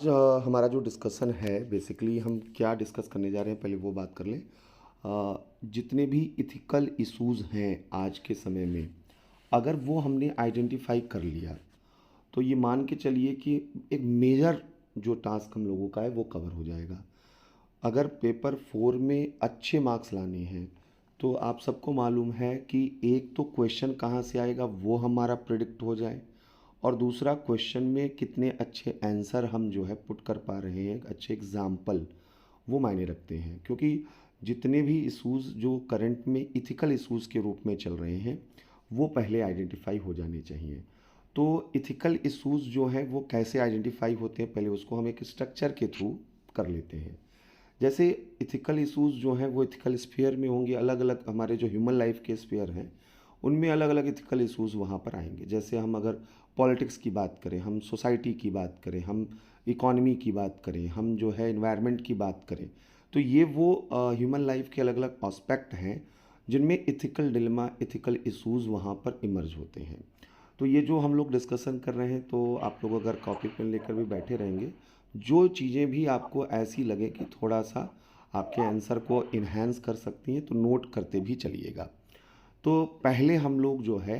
आज हमारा जो डिस्कशन है बेसिकली हम क्या डिस्कस करने जा रहे हैं पहले वो बात कर लें। जितने भी इथिकल इश्यूज हैं आज के समय में, अगर वो हमने आइडेंटिफाई कर लिया तो ये मान के चलिए कि एक मेजर जो टास्क हम लोगों का है वो कवर हो जाएगा। अगर पेपर 4 में अच्छे मार्क्स लाने हैं तो आप सबको मालूम है कि एक तो क्वेश्चन कहाँ से आएगा वो हमारा प्रिडिक्ट हो जाए, और दूसरा क्वेश्चन में कितने अच्छे आंसर हम जो है पुट कर पा रहे हैं, अच्छे एग्जाम्पल, वो मायने रखते हैं। क्योंकि जितने भी इश्यूज़ जो करंट में इथिकल इश्यूज़ के रूप में चल रहे हैं वो पहले आइडेंटिफाई हो जाने चाहिए। तो इथिकल इश्यूज़ जो हैं वो कैसे आइडेंटिफाई होते हैं, पहले उसको हम एक स्ट्रक्चर के थ्रू कर लेते हैं। जैसे इथिकल इश्यूज़ जो हैं वो इथिकल स्फीयर में होंगे, अलग अलग हमारे जो ह्यूमन लाइफ के स्फीयर हैं उनमें अलग अलग इथिकल इश्यूज़ वहाँ पर आएंगे। जैसे हम अगर पॉलिटिक्स की बात करें, हम सोसाइटी की बात करें, हम इकोनॉमी की बात करें, हम जो है इन्वायरमेंट की बात करें, तो ये वो ह्यूमन लाइफ के अलग अलग एस्पेक्ट हैं जिनमें इथिकल डिलेमा, इथिकल इश्यूज़ वहाँ पर इमर्ज होते हैं। तो ये जो हम लोग डिस्कशन कर रहे हैं, तो आप लोग अगर कॉपी पेन लेकर भी बैठे रहेंगे, जो चीज़ें भी आपको ऐसी लगे कि थोड़ा सा आपके आंसर को इन्हेंस कर सकती हैं तो नोट करते भी चलिएगा। तो पहले हम लोग जो है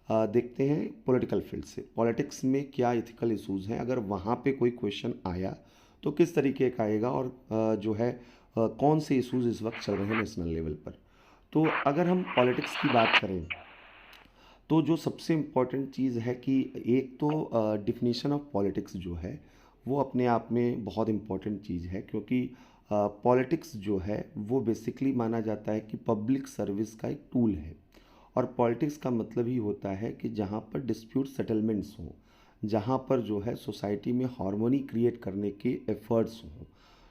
देखते हैं पॉलिटिकल फील्ड से, पॉलिटिक्स में क्या इथिकल इश्यूज़ हैं, अगर वहाँ पे कोई क्वेश्चन आया तो किस तरीके का आएगा, और जो है कौन से इश्यूज़ इस वक्त चल रहे हैं नेशनल लेवल पर। तो अगर हम पॉलिटिक्स की बात करें तो जो सबसे इम्पॉर्टेंट चीज़ है कि एक तो डिफिनीशन ऑफ पॉलिटिक्स जो है वो अपने आप में बहुत इम्पॉर्टेंट चीज़ है। क्योंकि पॉलिटिक्स जो है वो बेसिकली माना जाता है कि पब्लिक सर्विस का एक टूल है। और पॉलिटिक्स का मतलब ही होता है कि जहाँ पर डिस्प्यूट सेटलमेंट्स हों, जहाँ पर जो है सोसाइटी में हार्मोनी क्रिएट करने के एफर्ट्स हों।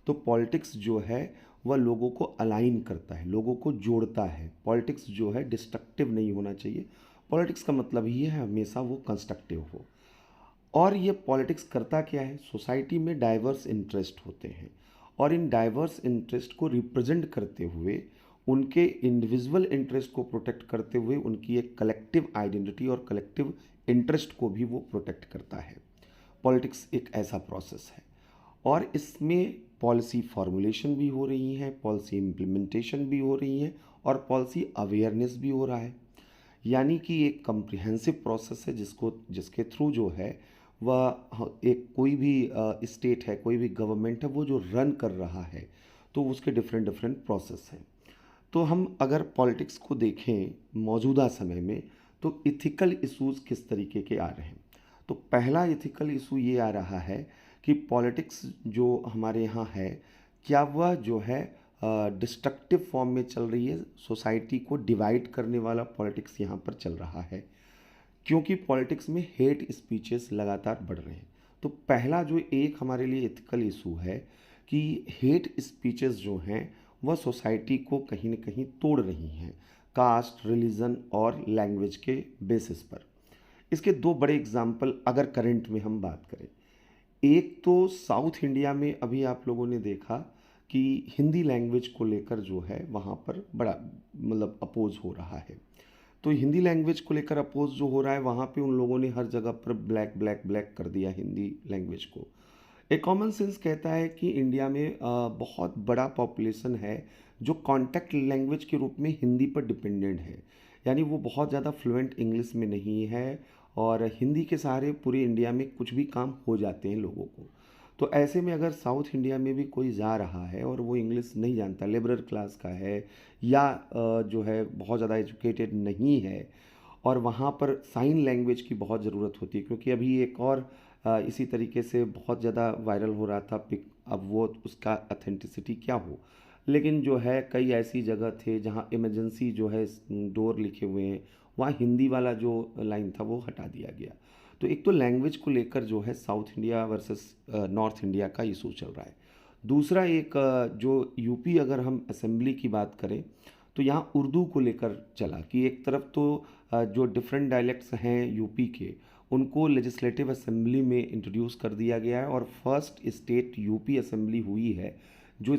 तो पॉलिटिक्स जो है वह लोगों को अलाइन करता है, लोगों को जोड़ता है। पॉलिटिक्स जो है डिस्ट्रक्टिव नहीं होना चाहिए। पॉलिटिक्स का मतलब ही है हमेशा वो कंस्ट्रक्टिव हो। और ये पॉलिटिक्स करता क्या है, सोसाइटी में डाइवर्स इंटरेस्ट होते हैं, और इन डाइवर्स इंटरेस्ट को रिप्रेजेंट करते हुए, उनके इंडिविजुअल इंटरेस्ट को प्रोटेक्ट करते हुए, उनकी एक कलेक्टिव आइडेंटिटी और कलेक्टिव इंटरेस्ट को भी वो प्रोटेक्ट करता है। पॉलिटिक्स एक ऐसा प्रोसेस है, और इसमें पॉलिसी फॉर्मुलेशन भी हो रही है, पॉलिसी इम्प्लीमेंटेशन भी हो रही है, और पॉलिसी अवेयरनेस भी हो रहा है। यानी कि एक कम्प्रिहेंसिव प्रोसेस है जिसको जिसके थ्रू जो है वह एक कोई भी स्टेट है, कोई भी गवर्नमेंट है, वो जो रन कर रहा है तो उसके डिफरेंट डिफरेंट प्रोसेस हैं। तो हम अगर पॉलिटिक्स को देखें मौजूदा समय में, तो इथिकल इश्यूज किस तरीके के आ रहे हैं। तो पहला इथिकल इशू ये आ रहा है कि पॉलिटिक्स जो हमारे यहाँ है, क्या वह जो है डिस्ट्रक्टिव फॉर्म में चल रही है, सोसाइटी को डिवाइड करने वाला पॉलिटिक्स यहाँ पर चल रहा है। क्योंकि पॉलिटिक्स में हेट स्पीचेस लगातार बढ़ रहे हैं। तो पहला जो एक हमारे लिए एथिकल इशू है कि हेट स्पीचेस जो हैं वह सोसाइटी को कहीं ना कहीं तोड़ रही हैं, कास्ट, रिलीजन और लैंग्वेज के बेसिस पर। इसके दो बड़े एग्जाम्पल अगर करंट में हम बात करें, एक तो साउथ इंडिया में अभी आप लोगों ने देखा कि हिंदी लैंग्वेज को लेकर जो है वहाँ पर बड़ा मतलब अपोज हो रहा है। तो हिंदी लैंग्वेज को लेकर अपोज जो हो रहा है, वहाँ पे उन लोगों ने हर जगह पर ब्लैक ब्लैक ब्लैक कर दिया हिंदी लैंग्वेज को। एक कॉमन सेंस कहता है कि इंडिया में बहुत बड़ा पॉपुलेशन है जो कॉन्टैक्ट लैंग्वेज के रूप में हिंदी पर डिपेंडेंट है। यानी वो बहुत ज़्यादा फ्लुएंट इंग्लिश में नहीं है, और हिंदी के सहारे पूरे इंडिया में कुछ भी काम हो जाते हैं लोगों को। तो ऐसे में अगर साउथ इंडिया में भी कोई जा रहा है और वो इंग्लिश नहीं जानता, लेबरर क्लास का है, या जो है बहुत ज़्यादा एजुकेटेड नहीं है, और वहाँ पर साइन लैंग्वेज की बहुत ज़रूरत होती है। क्योंकि अभी एक और इसी तरीके से बहुत ज़्यादा वायरल हो रहा था पिक, अब वो उसका अथेंटिसिटी क्या हो, लेकिन जो है कई ऐसी जगह थे जहाँ इमरजेंसी जो है डोर लिखे हुए हैं, वहाँ हिंदी वाला जो लाइन था वो हटा दिया गया। तो एक तो लैंग्वेज को लेकर जो है south India versus north India का इशू चल रहा है। दूसरा एक जो यूपी, अगर हम असेंबली की बात करें तो यहाँ उर्दू को लेकर चला कि एक तरफ तो जो डिफरेंट डायलेक्ट्स हैं यूपी के, उनको लेजिस्लेटिव असेंबली में इंट्रोड्यूस कर दिया गया है, और फर्स्ट स्टेट यूपी असेंबली हुई है जो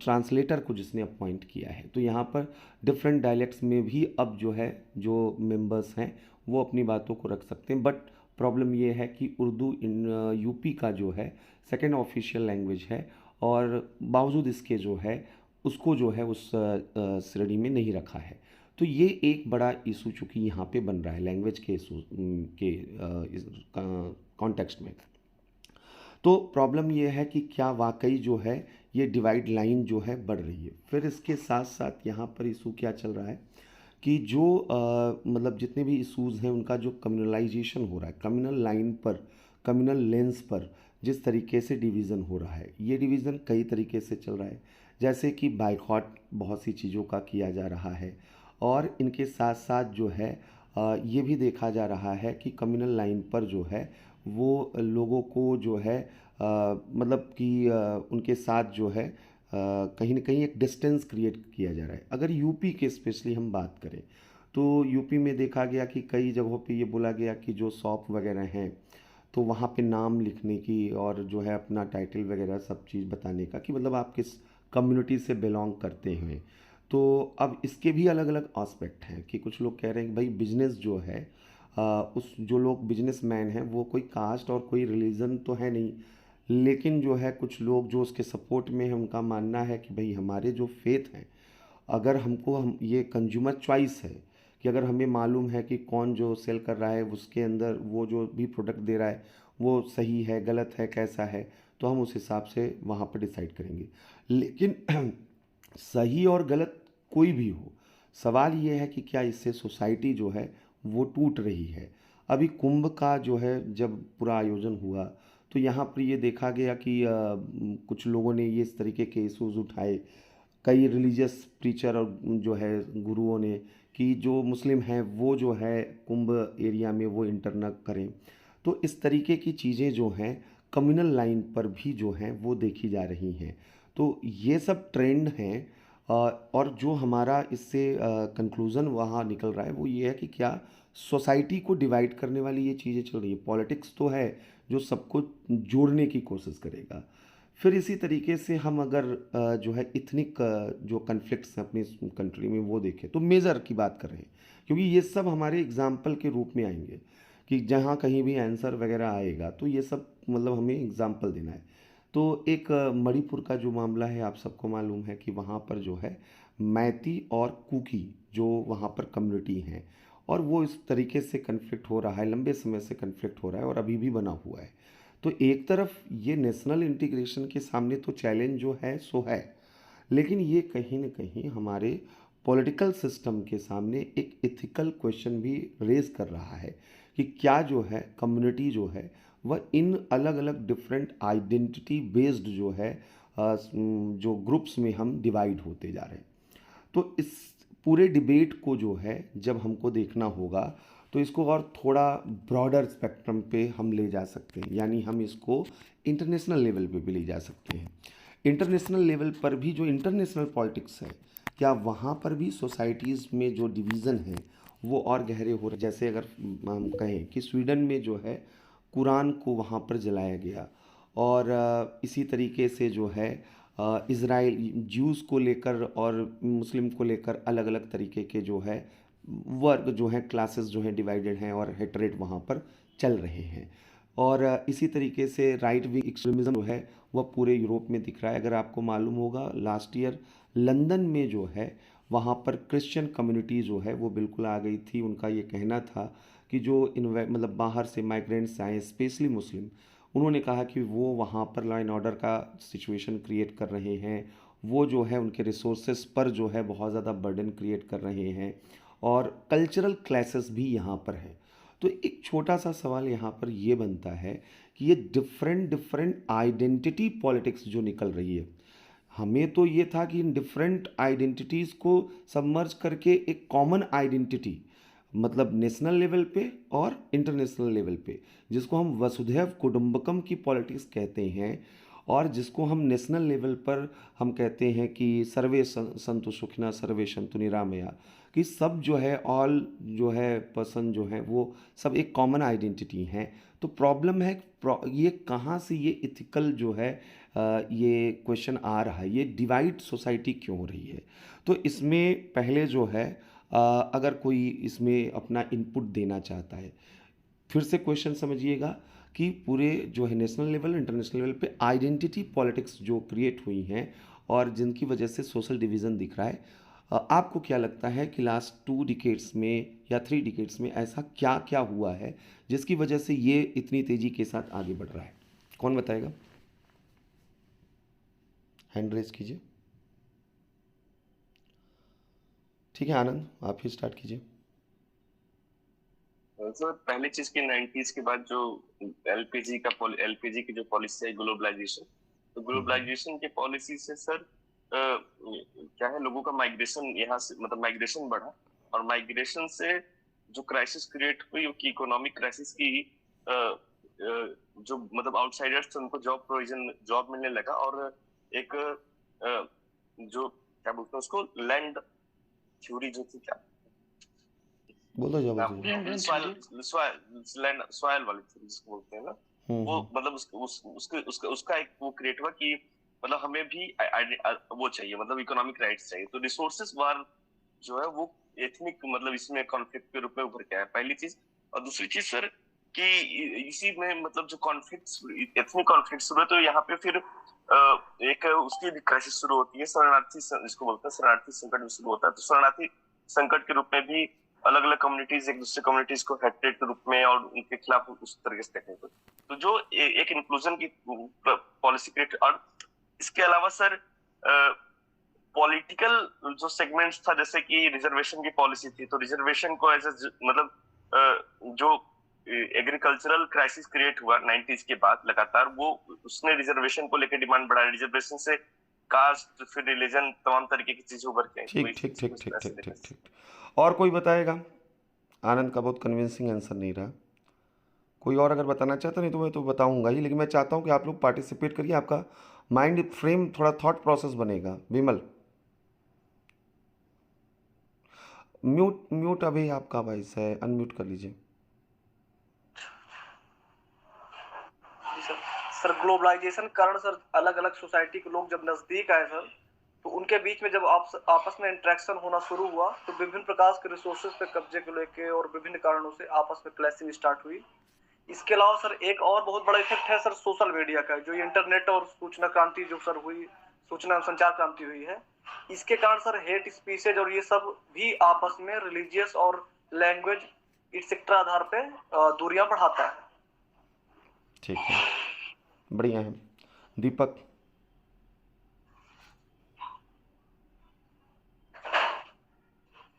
ट्रांसलेटर को जिसने अपॉइंट किया है। तो यहाँ पर डिफरेंट डायलेक्ट्स में भी अब जो है जो मेंबर्स हैं वो अपनी बातों को रख सकते हैं, बट प्रॉब्लम ये है कि उर्दू यूपी का जो है सेकेंड ऑफिशियल लैंग्वेज है, और बावजूद इसके जो है उसको जो है उस श्रेणी में नहीं रखा है। तो ये एक बड़ा इशू चूँकि यहाँ पे बन रहा है लैंग्वेज के इशू के कॉन्टेक्स्ट में। तो प्रॉब्लम ये है कि क्या वाकई जो है ये डिवाइड लाइन जो है बढ़ रही है। फिर इसके साथ साथ यहाँ पर इशू क्या चल रहा है कि जो मतलब जितने भी इशूज़ हैं उनका जो कम्युनलाइजेशन हो रहा है, कम्युनल लाइन पर, कम्युनल लेंस पर जिस तरीके से डिवीज़न हो रहा है, ये डिवीज़न कई तरीके से चल रहा है। जैसे कि बाइकॉट बहुत सी चीज़ों का किया जा रहा है, और इनके साथ साथ जो है ये भी देखा जा रहा है कि कम्युनल लाइन पर जो है वो लोगों को जो है मतलब कि उनके साथ जो है कहीं न कहीं एक डिस्टेंस क्रिएट किया जा रहा है। अगर यूपी के स्पेशली हम बात करें, तो यूपी में देखा गया कि कई जगहों पे ये बोला गया कि जो शॉप वगैरह हैं, तो वहाँ पे नाम लिखने की और जो है अपना टाइटल वगैरह सब चीज़ बताने का कि मतलब आप किस कम्युनिटी से बिलोंग करते हैं। तो अब इसके भी अलग-अलग एस्पेक्ट हैं कि कुछ लोग कह रहे हैं कि भाई बिज़नेस जो है उस जो लोग बिजनेसमैन हैं वो कोई कास्ट और कोई रिलीजन तो है नहीं, लेकिन जो है कुछ लोग जो उसके सपोर्ट में हैं उनका मानना है कि भाई हमारे जो फेथ हैं, अगर हमको हम ये कंज्यूमर चॉइस है कि अगर हमें मालूम है कि कौन जो सेल कर रहा है उसके अंदर वो जो भी प्रोडक्ट दे रहा है वो सही है, गलत है, कैसा है, तो हम उस हिसाब से वहाँ पर डिसाइड करेंगे। लेकिन सही और गलत कोई भी हो, सवाल ये है कि क्या इससे सोसाइटी जो है वो टूट रही है। अभी कुंभ का जो है जब पूरा आयोजन हुआ, तो यहाँ पर ये देखा गया कि कुछ लोगों ने ये इस तरीके के इशूज़ उठाए, कई रिलीजियस प्रीचर और जो है गुरुओं ने, कि जो मुस्लिम हैं वो जो है कुंभ एरिया में वो इंटर न करें। तो इस तरीके की चीज़ें जो हैं कम्युनल लाइन पर भी जो हैं वो देखी जा रही हैं। तो ये सब ट्रेंड हैं। और जो हमारा इससे कंक्लूज़न वहाँ निकल रहा है वो ये है कि क्या सोसाइटी को डिवाइड करने वाली ये चीज़ें चल रही है। पॉलिटिक्स तो है जो सबको जोड़ने की कोशिश करेगा। फिर इसी तरीके से हम अगर जो है इथनिक जो कन्फ्लिक्ट्स हैं अपनी कंट्री में वो देखें, तो मेजर की बात कर रहे हैं, क्योंकि ये सब हमारे एग्जाम्पल के रूप में आएंगे कि जहाँ कहीं भी आंसर वगैरह आएगा तो ये सब मतलब हमें एग्जाम्पल देना है। तो एक मणिपुर का जो मामला है आप सबको मालूम है कि वहाँ पर जो है मैती और कुकी जो वहाँ पर कम्युनिटी हैं, और वो इस तरीके से कन्फ्लिक्ट हो रहा है, लंबे समय से कन्फ्लिक्ट हो रहा है और अभी भी बना हुआ है। तो एक तरफ ये नेशनल इंटीग्रेशन के सामने तो चैलेंज जो है सो है, लेकिन ये कहीं न कहीं हमारे पॉलिटिकल सिस्टम के सामने एक एथिकल क्वेश्चन भी रेज़ कर रहा है कि क्या जो है कम्युनिटी जो है वह इन अलग-अलग डिफरेंट आइडेंटिटी बेस्ड जो है जो ग्रुप्स में हम डिवाइड होते जा रहे हैं। तो इस पूरे डिबेट को जो है जब हमको देखना होगा, तो इसको और थोड़ा ब्रॉडर स्पेक्ट्रम पे हम ले जा सकते हैं, यानी हम इसको इंटरनेशनल लेवल पे भी ले जा सकते हैं। इंटरनेशनल लेवल पर भी जो इंटरनेशनल पॉलिटिक्स है, क्या वहाँ पर भी सोसाइटीज़ में जो डिवीज़न है वो और गहरे हो रहे। जैसे अगर हम कहें कि स्वीडन में जो है कुरान को वहाँ पर जलाया गया, और इसी तरीके से जो है इज़राइल ज्यूज़ को लेकर और मुस्लिम को लेकर अलग अलग तरीके के जो है वर्ग जो हैं, क्लासेस जो हैं डिवाइडेड हैं और हेटरेट वहाँ पर चल रहे हैं। और इसी तरीके से राइट विंग एक्सट्रीमिज़म जो है वह पूरे यूरोप में दिख रहा है। अगर आपको मालूम होगा लास्ट ईयर लंदन में जो है वहाँ पर क्रिश्चियन कम्युनिटी जो है वो बिल्कुल आ गई थी। उनका ये कहना था कि जो मतलब बाहर से माइग्रेंट्स आए स्पेशली मुस्लिम, उन्होंने कहा कि वो वहाँ पर लॉ एंड ऑर्डर का सिचुएशन क्रिएट कर रहे हैं, वो जो है उनके रिसोर्सेज पर जो है बहुत ज़्यादा बर्डन क्रिएट कर रहे हैं, और कल्चरल क्लैसेस भी यहाँ पर हैं। तो एक छोटा सा सवाल यहाँ पर ये बनता है कि ये डिफरेंट डिफरेंट आइडेंटिटी पॉलिटिक्स जो निकल रही है, हमें तो ये था कि इन डिफरेंट आइडेंटिटीज़ को सबमर्ज करके एक कॉमन आइडेंटिटी, मतलब नेशनल लेवल पे और इंटरनेशनल लेवल पे, जिसको हम वसुधैव कुटुंबकम की पॉलिटिक्स कहते हैं, और जिसको हम नेशनल लेवल पर हम कहते हैं कि सर्वे संतु सुखिनः सर्वे सन्तु निरामया, कि सब जो है ऑल जो है पर्सन जो है वो सब एक कॉमन आइडेंटिटी हैं। तो प्रॉब्लम है ये कहाँ से ये इथिकल जो है ये क्वेश्चन आ रहा है, ये डिवाइड सोसाइटी क्यों हो रही है। तो इसमें पहले जो है अगर कोई इसमें अपना इनपुट देना चाहता है, फिर से क्वेश्चन समझिएगा कि पूरे जो है नेशनल लेवल इंटरनेशनल लेवल पे आइडेंटिटी पॉलिटिक्स जो क्रिएट हुई हैं और जिनकी वजह से सोशल डिवीज़न दिख रहा है, आपको क्या लगता है कि लास्ट 2 डिकेड्स में या 3 डिकेड्स में ऐसा क्या क्या हुआ है जिसकी वजह से ये इतनी तेज़ी के साथ आगे बढ़ रहा है? कौन बताएगा? हैंड रेज कीजिए। ठीक है आनंद, आप ही स्टार्ट कीजिए। सर पहली चीज की 90s के बाद जो एलपीजी की जो पॉलिसी है ग्लोबलाइजेशन, तो ग्लोबलाइजेशन की पॉलिसी से सर क्या है, लोगों का माइग्रेशन यहाँ से मतलब माइग्रेशन बढ़ा, और माइग्रेशन से जो क्राइसिस क्रिएट हुई वो की इकोनॉमिक क्राइसिस की जो मतलब आउटसाइडर्स थे उनको जॉब मिलने लगा, और एक जो क्या बोलते हैं उसको लैंड थ्योरी जो थी, क्या बोलो जाओ सॉइल वाली थ्योरी जिसको बोलते हैं ना, वो मतलब उसका एक वो क्रिएट हुआ कि मतलब हमें भी वो चाहिए, मतलब इकोनॉमिक राइट्स चाहिए, तो रिसोर्सेस वार जो है वो एथनिक मतलब इसमें कॉन्फ्लिक्ट के रूप में उभर के आया, पहली चीज। और दूसरी चीज सर कि इसी में मतलब जो कॉन्फ्लिक्ट एथनिक कॉन्फ्लिक्ट शुरू है, तो यहाँ पे फिर एक उसकी भी क्राइसिस शुरू होती है, शरणार्थी जिसको बोलते हैं शरणार्थी संकट भी शुरू होता है, तो शरणार्थी संकट के रूप में भी अलग अलग कम्युनिटीज एक दूसरे कम्युनिटीज को हेट्रेड के रूप में और उनके खिलाफ उस तरीके से देखने को, तो जो एक इंक्लूजन की पॉलिसी क्रिएट। और इसके अलावा सर पॉलिटिकल जो सेगमेंट्स था, जैसे कि रिजर्वेशन की पॉलिसी थी, तो रिजर्वेशन को एज मतलब जो एग्रीकल्चरल क्राइसिस क्रिएट हुआ 90s के बाद लगातार, वो उसने रिजर्वेशन को लेकर डिमांड बढ़ाई, रिजर्वेशन से कास्ट फिर रिलीजन तमाम तरीके की चीजें उभर के आई। ठीक ठीक ठीक ठीक ठीक ठीक ठीक। और कोई बताएगा? आनंद का बहुत कन्विंसिंग आंसर नहीं रहा। कोई और अगर बताना चाहता, नहीं तो मैं तो बताऊंगा ही, लेकिन मैं चाहता हूं कि आप लोग पार्टिसिपेट करिए, आपका माइंड फ्रेम थोड़ा थॉट प्रोसेस बनेगा। विमल म्यूट म्यूट अभी आपका वॉइस है, अनम्यूट कर लीजिए। सर ग्लोबलाइजेशन के कारण सर अलग अलग सोसाइटी के लोग जब नजदीक आए सर, तो उनके बीच में जब आपस में इंटरेक्शन होना शुरू हुआ, तो विभिन्न प्रकार के रिसोर्सेज पे कब्जे को लेके और विभिन्न कारणों से आपस में क्लैशिंग स्टार्ट हुई। इसके अलावा सर एक और बहुत बड़ा इफेक्ट है सर सोशल मीडिया का, जो इंटरनेट और सूचना क्रांति जो सर हुई, सूचना संचार क्रांति हुई है, इसके कारण सर हेट स्पीचेज और ये सब भी आपस में रिलीजियस और लैंग्वेज एक्सेट्रा आधार पे दूरियां बढ़ाता है। ठीक है, बढ़िया है। दीपक।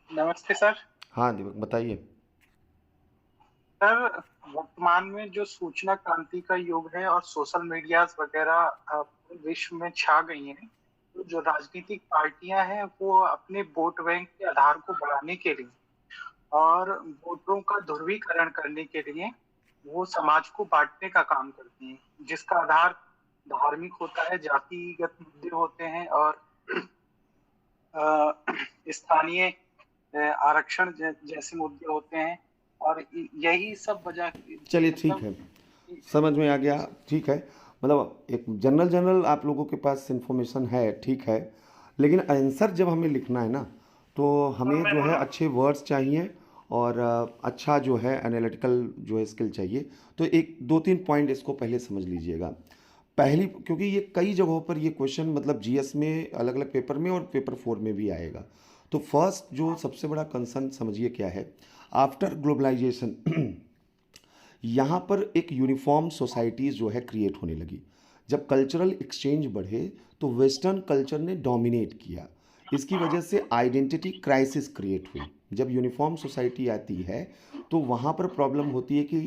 नमस्ते सर। हाँ दीपक बताइए। सर वर्तमान में जो सूचना क्रांति का युग है और सोशल मीडिया वगैरह विश्व में छा गई हैं, तो जो राजनीतिक पार्टियां हैं वो अपने वोट बैंक के आधार को बढ़ाने के लिए और वोटरों का ध्रुवीकरण करने के लिए वो समाज को बांटने का काम करती हैं, जिसका आधार धार्मिक होता है, जातिगत मुद्दे होते हैं और स्थानीय आरक्षण जैसे मुद्दे होते हैं, और यही सब वजह। चलिए ठीक है, समझ में आ गया। ठीक है, मतलब एक जनरल आप लोगों के पास इन्फॉर्मेशन है, ठीक है, लेकिन आंसर जब हमें लिखना है ना, तो हमें जो है अच्छे वर्ड्स चाहिए और अच्छा जो है एनालिटिकल जो है स्किल चाहिए। तो एक 2-3 पॉइंट इसको पहले समझ लीजिएगा। पहली, क्योंकि ये कई जगहों पर ये क्वेश्चन मतलब जीएस में अलग अलग पेपर में और पेपर 4 में भी आएगा। तो फर्स्ट जो सबसे बड़ा कंसर्न समझिए क्या है, आफ्टर ग्लोबलाइजेशन यहाँ पर एक यूनिफॉर्म सोसाइटीज़ जो है क्रिएट होने लगी। जब कल्चरल एक्सचेंज बढ़े तो वेस्टर्न कल्चर ने डोमिनेट किया, इसकी वजह से आइडेंटिटी क्राइसिस क्रिएट हुई। जब यूनिफॉर्म सोसाइटी आती है तो वहाँ पर प्रॉब्लम होती है कि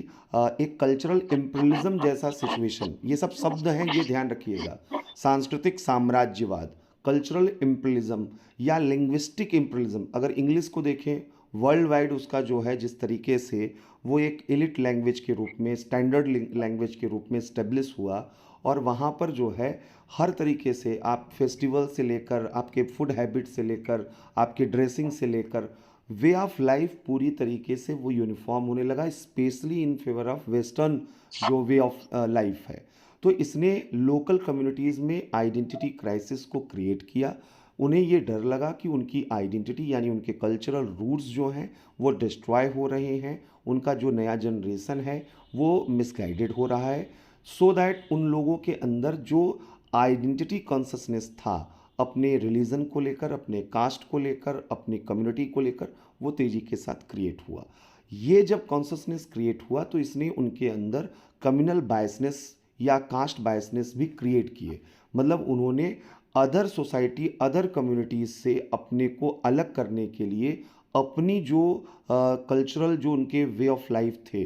एक कल्चरल इम्पीरियलिज्म जैसा सिचुएशन, ये सब शब्द हैं, ये ध्यान रखिएगा। सांस्कृतिक साम्राज्यवाद, कल्चरल इम्पीरियलिज्म या लिंग्विस्टिक इम्पीरियलिज्म, अगर इंग्लिश को देखें वर्ल्ड वाइड उसका जो है जिस तरीके से वो एक एलिट लैंग्वेज के रूप में, स्टैंडर्ड लैंग्वेज के रूप में स्टेब्लिश हुआ, और वहाँ पर जो है हर तरीके से आप फेस्टिवल से लेकर आपके फूड हैबिट से लेकर आपके ड्रेसिंग से लेकर वे ऑफ लाइफ पूरी तरीके से वो यूनिफॉर्म होने लगा, specially in favour of western जो वे ऑफ लाइफ है। तो इसने लोकल कम्युनिटीज़ में आइडेंटिटी क्राइसिस को क्रिएट किया। उन्हें ये डर लगा कि उनकी आइडेंटिटी यानी उनके कल्चरल रूट्स जो हैं वो डिस्ट्रॉय हो रहे हैं, उनका जो नया जनरेशन है वो मिसगाइडेड हो रहा है, सो दैट उन लोगों के अंदर जो आइडेंटिटी कॉन्शसनेस था अपने रिलीजन को लेकर, अपने कास्ट को लेकर, अपनी कम्युनिटी को लेकर, वो तेज़ी के साथ क्रिएट हुआ। ये जब कॉन्शसनेस क्रिएट हुआ तो इसने उनके अंदर कम्युनल बायसनेस या कास्ट बायसनेस भी क्रिएट किए। मतलब उन्होंने अदर सोसाइटी, अदर कम्युनिटीज से अपने को अलग करने के लिए अपनी जो कल्चरल जो उनके वे ऑफ लाइफ थे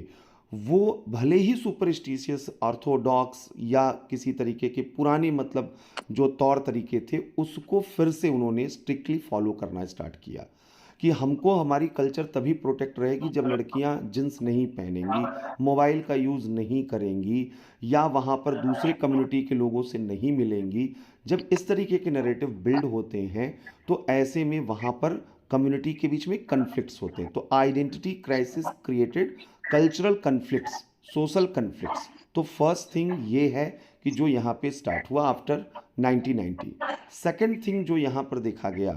वो भले ही सुपरस्टिशियस, ऑर्थोडॉक्स या किसी तरीके के पुराने मतलब जो तौर तरीके थे उसको फिर से उन्होंने स्ट्रिक्टली फॉलो करना स्टार्ट किया कि हमको हमारी कल्चर तभी प्रोटेक्ट रहेगी जब लड़कियां जींस नहीं पहनेंगी, मोबाइल का यूज़ नहीं करेंगी या वहाँ पर दूसरे कम्युनिटी के लोगों से नहीं मिलेंगी। जब इस तरीके के नैरेटिव बिल्ड होते हैं तो ऐसे में वहाँ पर कम्युनिटी के बीच में कन्फ्लिक्ट्स होते हैं। तो identity crisis created cultural conflicts, social conflicts. तो फर्स्ट थिंग ये है कि जो यहाँ पे स्टार्ट हुआ आफ्टर 1990। सेकंड थिंग जो यहाँ पर देखा गया,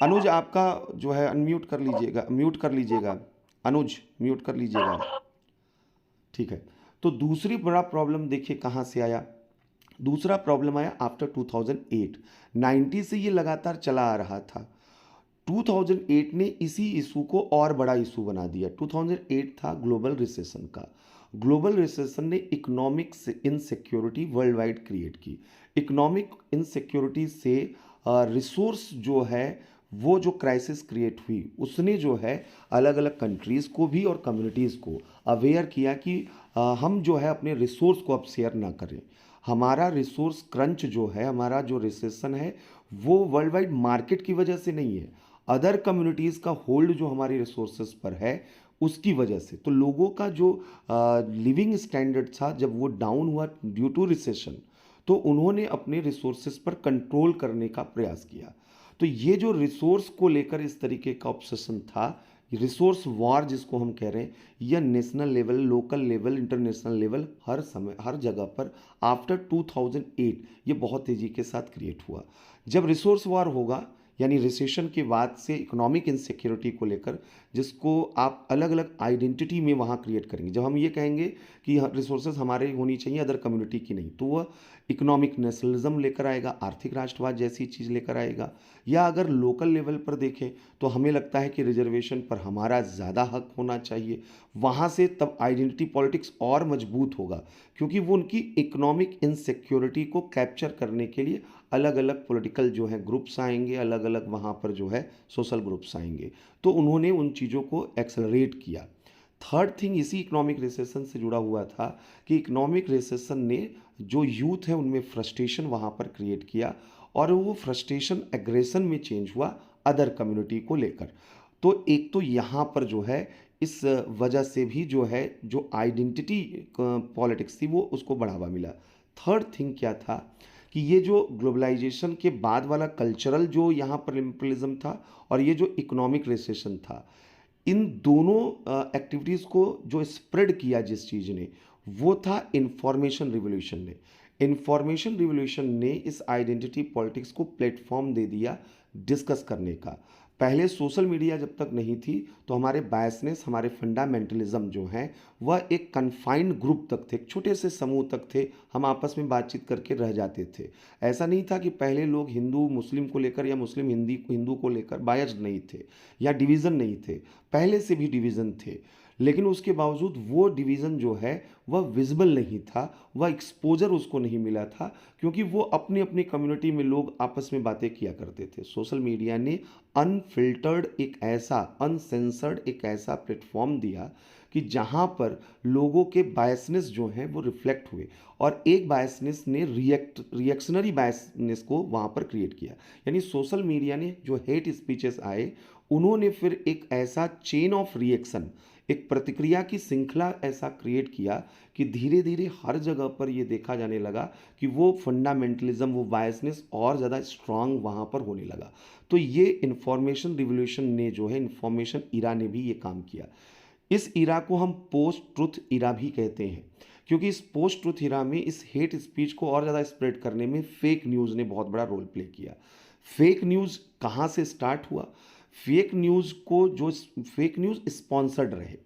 अनुज आपका जो है अनम्यूट कर लीजिएगा, म्यूट कर लीजिएगा, अनुज म्यूट कर लीजिएगा, ठीक है। तो दूसरी बड़ा प्रॉब्लम देखिए कहाँ से आया। दूसरा प्रॉब्लम आया आफ्टर 2008। 90 से ये लगातार चला आ रहा था। 2008 ने इसी इशू को और बड़ा इशू बना दिया। 2008 था ग्लोबल रिसेशन का। ग्लोबल रिसेशन ने economic insecurity world wide create की। इकोनॉमिक इनसिक्योरिटी से रिसोर्स जो है वो जो क्राइसिस क्रिएट हुई उसने जो है अलग अलग कंट्रीज़ को भी और कम्युनिटीज़ को अवेयर किया कि हम जो है अपने रिसोर्स को अब शेयर ना करें। हमारा रिसोर्स क्रंच जो है, हमारा जो रिसेशन है वो वर्ल्ड वाइड मार्केट की वजह से नहीं है, अदर कम्युनिटीज़ का होल्ड जो हमारे रिसोर्सेज पर है उसकी वजह से। तो लोगों का जो लिविंग स्टैंडर्ड था जब वो डाउन हुआ ड्यू टू रिसेशन तो उन्होंने अपने रिसोर्सेज पर कंट्रोल करने का प्रयास किया। तो ये जो रिसोर्स को लेकर इस तरीके का ऑब्सेशन था, रिसोर्स वॉर जिसको हम कह रहे हैं, यह national level, local level, international level हर समय हर जगह पर आफ्टर 2008 ये बहुत तेज़ी के साथ क्रिएट हुआ। जब रिसोर्स वॉर होगा यानी रिसेशन के बाद से इकोनॉमिक इनसिक्योरिटी को लेकर जिसको आप अलग अलग आइडेंटिटी में वहाँ क्रिएट करेंगे। जब हम ये कहेंगे कि रिसोर्सेज हमारे होनी चाहिए अदर कम्युनिटी की नहीं, तो वह इकोनॉमिक नेशनलिज्म लेकर आएगा, आर्थिक राष्ट्रवाद जैसी चीज़ लेकर आएगा। या अगर लोकल लेवल पर देखें तो हमें लगता है कि रिजर्वेशन पर हमारा ज़्यादा हक होना चाहिए। वहाँ से तब आइडेंटिटी पॉलिटिक्स और मजबूत होगा क्योंकि वो उनकी इकोनॉमिक इनसिक्योरिटी को कैप्चर करने के लिए अलग अलग पॉलिटिकल जो है ग्रुप्स आएंगे, अलग अलग वहाँ पर जो है सोशल ग्रुप्स आएंगे। तो उन्होंने उन चीज़ों को एक्सेलरेट किया। थर्ड थिंग इसी इकोनॉमिक रिसेशन से जुड़ा हुआ था कि इकोनॉमिक रिसेशन ने जो यूथ है उनमें फ्रस्ट्रेशन वहाँ पर क्रिएट किया और वो फ्रस्ट्रेशन एग्रेशन में चेंज हुआ अदर कम्युनिटी को लेकर। तो एक तो यहाँ पर जो है इस वजह से भी जो है जो आइडेंटिटी पॉलिटिक्स थी वो उसको बढ़ावा मिला। थर्ड थिंग क्या था कि ये जो ग्लोबलाइजेशन के बाद वाला कल्चरल जो यहाँ पर इम्पीरियलिज्म था और ये जो इकोनॉमिक रिसेशन था, इन दोनों एक्टिविटीज़ को जो स्प्रेड किया जिस चीज़ ने वो था इंफॉर्मेशन रिवोल्यूशन ने। इंफॉर्मेशन रिवोल्यूशन ने इस आइडेंटिटी पॉलिटिक्स को प्लेटफॉर्म दे दिया डिस्कस करने का। पहले सोशल मीडिया जब तक नहीं थी तो हमारे बायसनेस, हमारे फंडामेंटलिज्म जो हैं वह एक कन्फाइंड ग्रुप तक थे, एक छोटे से समूह तक थे, हम आपस में बातचीत करके रह जाते थे। ऐसा नहीं था कि पहले लोग हिंदू मुस्लिम को लेकर या मुस्लिम हिंदू को लेकर बायस्ड नहीं थे या डिवीज़न नहीं थे, पहले से भी डिवीज़न थे, लेकिन उसके बावजूद वो डिवीज़न जो है वह विजिबल नहीं था, वह एक्सपोजर उसको नहीं मिला था क्योंकि वो अपनी अपनी कम्युनिटी में लोग आपस में बातें किया करते थे। सोशल मीडिया ने अनफिल्टर्ड एक ऐसा, अनसेंसर्ड एक ऐसा प्लेटफॉर्म दिया कि जहाँ पर लोगों के बायसनेस जो हैं वो रिफ्लेक्ट हुए और एक बायसनेस ने रिएक्शनरी बायसनेस को वहाँ पर क्रिएट किया। यानी सोशल मीडिया ने जो हेट स्पीचेस आए उन्होंने फिर एक ऐसा चेन ऑफ रिएक्शन, एक प्रतिक्रिया की श्रृंखला ऐसा क्रिएट किया कि धीरे धीरे हर जगह पर ये देखा जाने लगा कि वो फंडामेंटलिज्म, वो बायसनेस और ज़्यादा स्ट्रांग वहाँ पर होने लगा। तो ये इंफॉर्मेशन रिवोल्यूशन ने जो है, इंफॉर्मेशन इरा ने भी ये काम किया। इस इरा को हम पोस्ट ट्रुथ इरा भी कहते हैं क्योंकि इस पोस्ट ट्रुथ इरा में इस हेट स्पीच को और ज़्यादा स्प्रेड करने में फेक न्यूज़ ने बहुत बड़ा रोल प्ले किया। फेक न्यूज़ कहाँ से स्टार्ट हुआ? फेक न्यूज़ को जो फेक न्यूज़ स्पॉन्सर्ड रहे।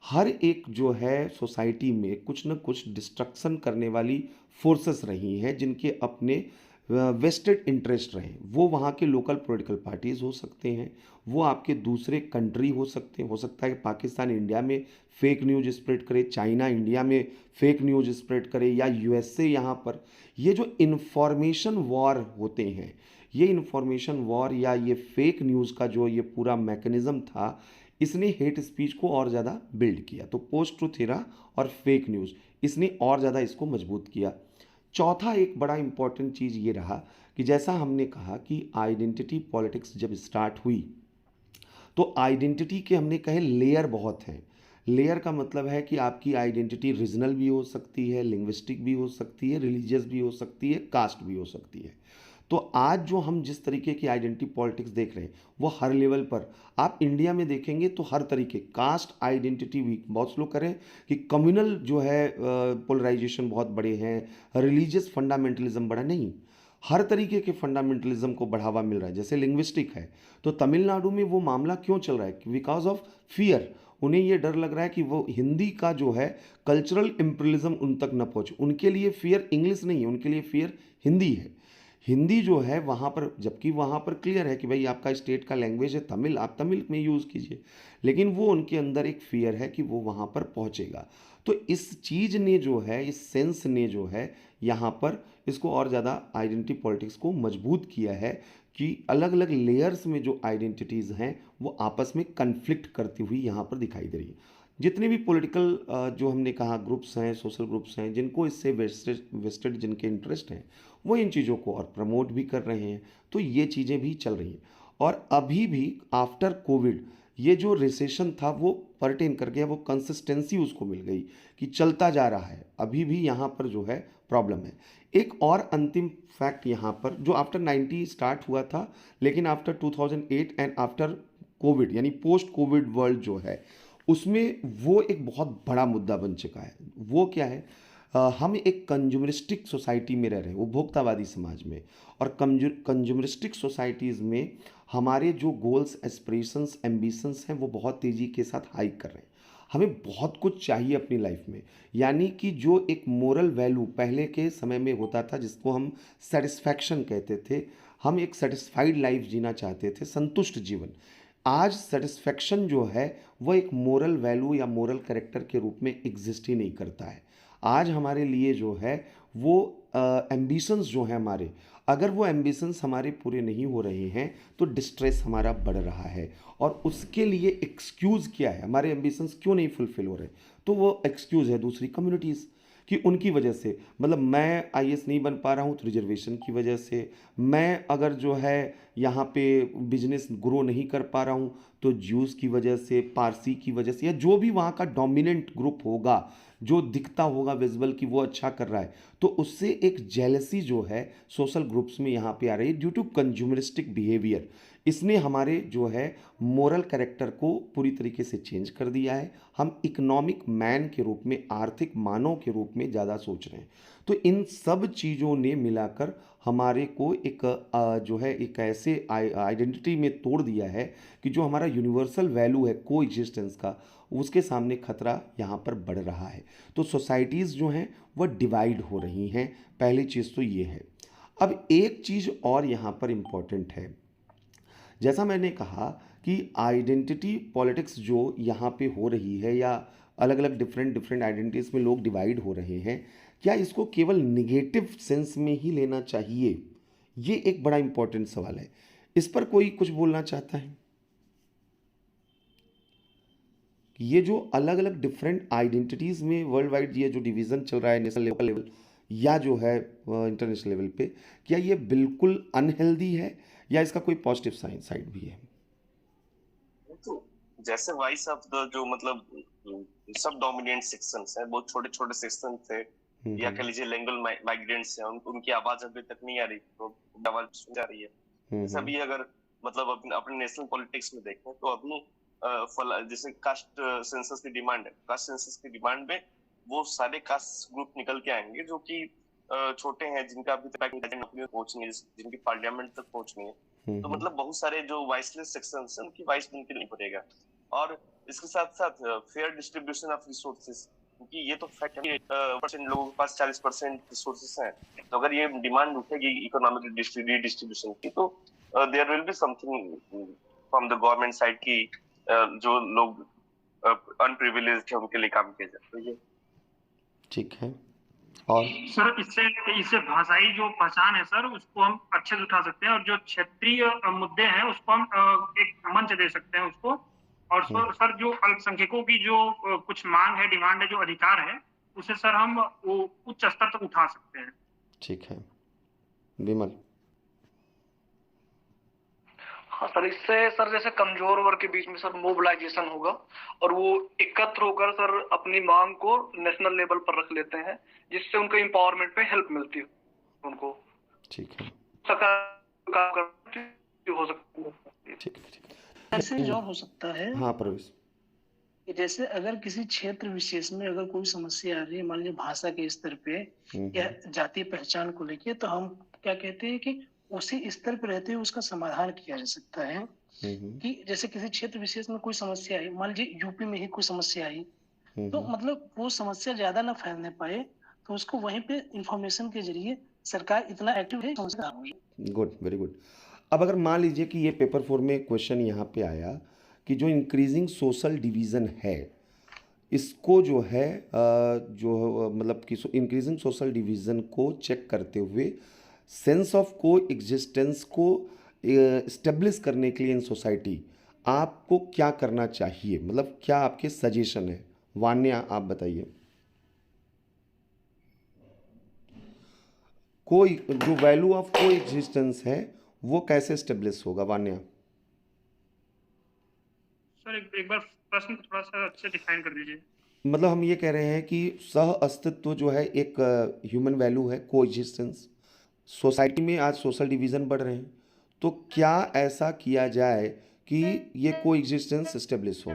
हर एक जो है सोसाइटी में कुछ न कुछ डिस्ट्रक्शन करने वाली फोर्सेस रही हैं जिनके अपने वेस्टेड इंटरेस्ट रहे। वो वहाँ के लोकल पॉलिटिकल पार्टीज़ हो सकते हैं, वो आपके दूसरे कंट्री हो सकते हैं, हो सकता है कि पाकिस्तान इंडिया में फेक न्यूज़ स्प्रेड करे, चाइना इंडिया में फेक न्यूज़ स्प्रेड करे, या यूएसए यहाँ पर। ये जो इन्फॉर्मेशन वॉर होते हैं, ये इन्फॉर्मेशन वॉर या ये फेक न्यूज़ का जो ये पूरा मैकेनिज़्म था, इसने हेट स्पीच को और ज़्यादा बिल्ड किया। तो पोस्ट ट्रुथ एरा और फेक न्यूज़, इसने और ज़्यादा इसको मजबूत किया। चौथा एक बड़ा इंपॉर्टेंट चीज़ ये रहा कि जैसा हमने कहा कि आइडेंटिटी पॉलिटिक्स जब स्टार्ट हुई, तो आइडेंटिटी के हमने कहे लेयर बहुत हैं। लेयर का मतलब है कि आपकी आइडेंटिटी रीजनल भी हो सकती है, लिंग्विस्टिक भी हो सकती है, रिलीजियस भी हो सकती है, कास्ट भी हो सकती है। तो आज जो हम जिस तरीके की आइडेंटिटी पॉलिटिक्स देख रहे हैं, वो हर लेवल पर आप इंडिया में देखेंगे तो हर तरीके कास्ट आइडेंटिटी भी बहुत स्लो करें कि कम्युनल जो है पोलराइजेशन बहुत बड़े हैं, रिलीजियस फंडामेंटलिज्म बड़ा नहीं, हर तरीके के फंडामेंटलिज्म को बढ़ावा मिल रहा है। जैसे लिंग्विस्टिक है तो तमिलनाडु में वो मामला क्यों चल रहा है? Because of fear. उन्हें ये डर लग रहा है कि वो हिंदी का जो है कल्चरल इम्पीरियलिज्म उन तक न पहुँचे। उनके लिए फियर इंग्लिश नहीं है, उनके लिए फियर हिंदी है। हिंदी जो है वहाँ पर, जबकि वहाँ पर क्लियर है कि भाई आपका स्टेट का लैंग्वेज है तमिल, आप तमिल में यूज़ कीजिए, लेकिन वो उनके अंदर एक फियर है कि वो वहाँ पर पहुँचेगा। तो इस चीज़ ने जो है, इस सेंस ने जो है यहाँ पर इसको और ज़्यादा आइडेंटिटी पॉलिटिक्स को मजबूत किया है कि अलग अलग लेयर्स में जो आइडेंटिटीज़ हैं वो आपस में कन्फ्लिक्ट करती हुई यहाँ पर दिखाई दे रही है। जितने भी पॉलिटिकल जो हमने कहा ग्रुप्स हैं, सोशल ग्रुप्स हैं, जिनको इससे वेस्टेड जिनके इंटरेस्ट हैं, वो इन चीज़ों को और प्रमोट भी कर रहे हैं। तो ये चीज़ें भी चल रही हैं। और अभी भी आफ्टर कोविड ये जो रिसेशन था वो परटेन कर गया, वो कंसिस्टेंसी उसको मिल गई कि चलता जा रहा है। अभी भी यहाँ पर जो है प्रॉब्लम है। एक और अंतिम फैक्ट यहाँ पर जो आफ्टर 90 स्टार्ट हुआ था, लेकिन आफ्टर 2008 एंड आफ्टर कोविड यानी पोस्ट कोविड वर्ल्ड जो है उसमें वो एक बहुत बड़ा मुद्दा बन चुका है। वो क्या है? हम एक कंज्यूमरिस्टिक सोसाइटी में रह रहे हैं, उपभोक्तावादी समाज में। और कंज्यूमरिस्टिक सोसाइटीज़ में हमारे जो गोल्स, एस्पिरेशंस, एम्बिशंस हैं वो बहुत तेज़ी के साथ हाइक कर रहे हैं। हमें बहुत कुछ चाहिए अपनी लाइफ में, यानी कि जो एक मोरल वैल्यू पहले के समय में होता था जिसको हम सेटिस्फैक्शन कहते थे, हम एक सेटिस्फाइड लाइफ जीना चाहते थे, संतुष्ट जीवन। आज सेटिस्फैक्शन जो है वह एक मोरल वैल्यू या मोरल कैरेक्टर के रूप में एग्जिस्ट ही नहीं करता है। आज हमारे लिए जो है वो एम्बिशंस जो हैं हमारे, अगर वो एम्बिशंस हमारे पूरे नहीं हो रहे हैं तो डिस्ट्रेस हमारा बढ़ रहा है। और उसके लिए एक्सक्यूज़ क्या है? हमारे एम्बिशंस क्यों नहीं फुलफिल हो रहे? तो वो एक्सक्यूज़ है दूसरी कम्युनिटीज़ कि उनकी वजह से, मतलब मैं आईएएस नहीं बन पा रहा हूँ तो रिजर्वेशन की वजह से, मैं अगर जो है यहाँ पे बिजनेस ग्रो नहीं कर पा रहा हूँ तो ज्यूज़ की वजह से, पारसी की वजह से, या जो भी वहाँ का डोमिनेंट ग्रुप होगा जो दिखता होगा विजिबल कि वो अच्छा कर रहा है, तो उससे एक जेलसी जो है सोशल ग्रुप्स में यहाँ पे आ रही है ड्यू टू कंज्यूमरिस्टिक बिहेवियर। इसने हमारे जो है मोरल कैरेक्टर को पूरी तरीके से चेंज कर दिया है। हम इकोनॉमिक मैन के रूप में, आर्थिक मानव के रूप में ज़्यादा सोच रहे हैं। तो इन सब चीज़ों ने मिलाकर हमारे को एक जो है एक ऐसे आइडेंटिटी में तोड़ दिया है कि जो हमारा यूनिवर्सल वैल्यू है को एग्जिस्टेंस का, उसके सामने खतरा यहाँ पर बढ़ रहा है। तो सोसाइटीज़ जो हैं वह डिवाइड हो रही हैं। पहली चीज़ तो ये है। अब एक चीज़ और यहाँ पर इम्पॉर्टेंट है, जैसा मैंने कहा कि आइडेंटिटी पॉलिटिक्स जो यहाँ पे हो रही है या अलग अलग डिफरेंट आइडेंटिटीज़ में लोग डिवाइड हो रहे हैं, क्या इसको केवल निगेटिव सेंस में ही लेना चाहिए? ये एक बड़ा इंपॉर्टेंट सवाल है। इस पर कोई कुछ बोलना चाहता है? ये जो अलग अलग डिफरेंट आइडेंटिटीज़ में वर्ल्ड वाइड ये जो डिवीज़न चल रहा है नेशनल लेवल या जो है इंटरनेशनल लेवल पे, क्या ये बिल्कुल अनहेल्दी है या इसका कोई पॉजिटिव साइड भी है? तो जैसे वाइस ऑफ द जो मतलब सब डोमिनेंट सेक्शंस हैं, बहुत छोटे छोटे सेक्शन थे, या कह लीजिए लिंगुअल माइग्रेंट्स हैं, उनकी आवाज अभी तक नहीं आ रही, तो आवाज सुन जा रही है। जैसे अभी अगर मतलब अपने नेशनल पॉलिटिक्स में देखें तो अभी जैसे कास्ट सेंसस की डिमांड है, कास्ट सेंसस की डिमांड में वो सारे कास्ट ग्रुप निकल के आएंगे जो कि छोटे हैं, जिनका अभी तक नौकरी पहुंच नहीं है, जिनकी पार्लियामेंट तक पहुंच नहीं है, तो मतलब बहुत सारे जो वॉइसलेस सेक्शंस हैं उनकी वॉइस बनकर नहीं पड़ेगा। और इसके साथ साथ फेयर डिस्ट्रीब्यूशन ऑफ रिसोर्सेज, क्योंकि ये तो फैक्ट है परसेंट लोगों के पास 40% रिसोर्सेज हैं, तो अगर ये डिमांड उठेगी इकोनॉमिक डिस्ट्रीब्यूशन की, तो there will be something from the government side की जो लोग अनप्रिविलेज्ड है उनके लिए काम किया जाए। तो ये ठीक है। और सर इससे भाषाई जो पहचान है सर, उसको हम अच्छे से उठा सकते हैं, और जो क्षेत्रीय मुद्दे हैं उसको हम एक मंच दे सकते हैं उसको। और सर जो अल्पसंख्यकों की जो कुछ मांग है, डिमांड है, जो अधिकार है, उसे सर हम वो उच्च स्तर तक उठा सकते हैं। ठीक है विमल। हाँ सर, इससे सर जैसे कमजोर वर्ग के बीच में सर मोबिलाइजेशन होगा और वो एकत्र होकर सर अपनी मांग को नेशनल लेवल पर रख लेते हैं, जिससे उनको एम्पावरमेंट में हेल्प मिलती है उनको। ठीक है हो सकता है। ठीक है ठीक है। ऐसे जॉब हो सकता है हाँ प्रवेश। कि जैसे अगर किसी क्षेत्र विशेष में अगर कोई समस्या आ रही है, मान लीजिए भाषा के स्तर पे या जातीय पहचान को लेके, तो हम क्या कहते हैं कि उसी स्तर पे रहते हुए उसका समाधान किया जा सकता है। कि जैसे किसी क्षेत्र विशेष में कोई समस्या आई, मान लीजिए यूपी में ही कोई समस्या आई, तो मतलब वो समस्या ज्यादा ना फैलने पाए, तो उसको वहीं पे इंफॉर्मेशन के जरिए सरकार इतना एक्टिव है। Good, very good. अब अगर मान लीजिए कि ये पेपर 4 में क्वेश्चन यहाँ पे आया कि जो इंक्रीजिंग सोशल डिवीज़न है, इसको जो है जो मतलब कि इंक्रीजिंग सोशल डिवीज़न को चेक करते हुए सेंस ऑफ को एग्जिस्टेंस को इस्टेब्लिश करने के लिए इन सोसाइटी आपको क्या करना चाहिए, मतलब क्या आपके सजेशन है? वान्या आप बताइए। कोई जो वैल्यू ऑफ को एग्जिस्टेंस है वो कैसे इस्टेब्लिश होगा? वान्या सर एक बार प्रश्न को थोड़ा सा अच्छे डिफाइन कर दीजिए। मतलब हम ये कह रहे हैं कि सह अस्तित्व जो है एक ह्यूमन वैल्यू है, को एग्जिस्टेंस। सोसाइटी में आज सोशल डिवीज़न बढ़ रहे हैं, तो क्या ऐसा किया जाए कि ये को एग्जिस्टेंस इस्टेब्लिश हो?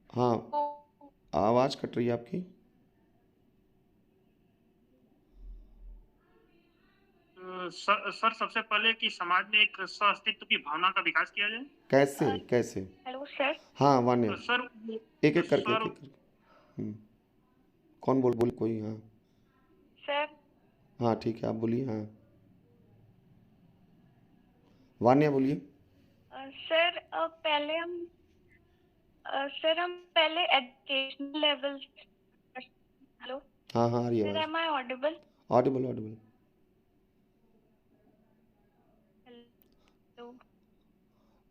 हाँ आवाज़ कट रही है आपकी। सर सबसे पहले कि समाज में एक सह अस्तित्व की भावना का विकास किया जाए। कैसे कैसे? Hello sir. हाँ वान्या, तो सर एक एक करके कौन बोल कोई? हाँ सर। हाँ ठीक है, आप बोलिए। हाँ वान्या बोलिए। सर हम पहले एजुकेशनल लेवल। हेलो हाँ हाँ आ रही है सर, आवाज़। Am I audible? Audible audible. Hello.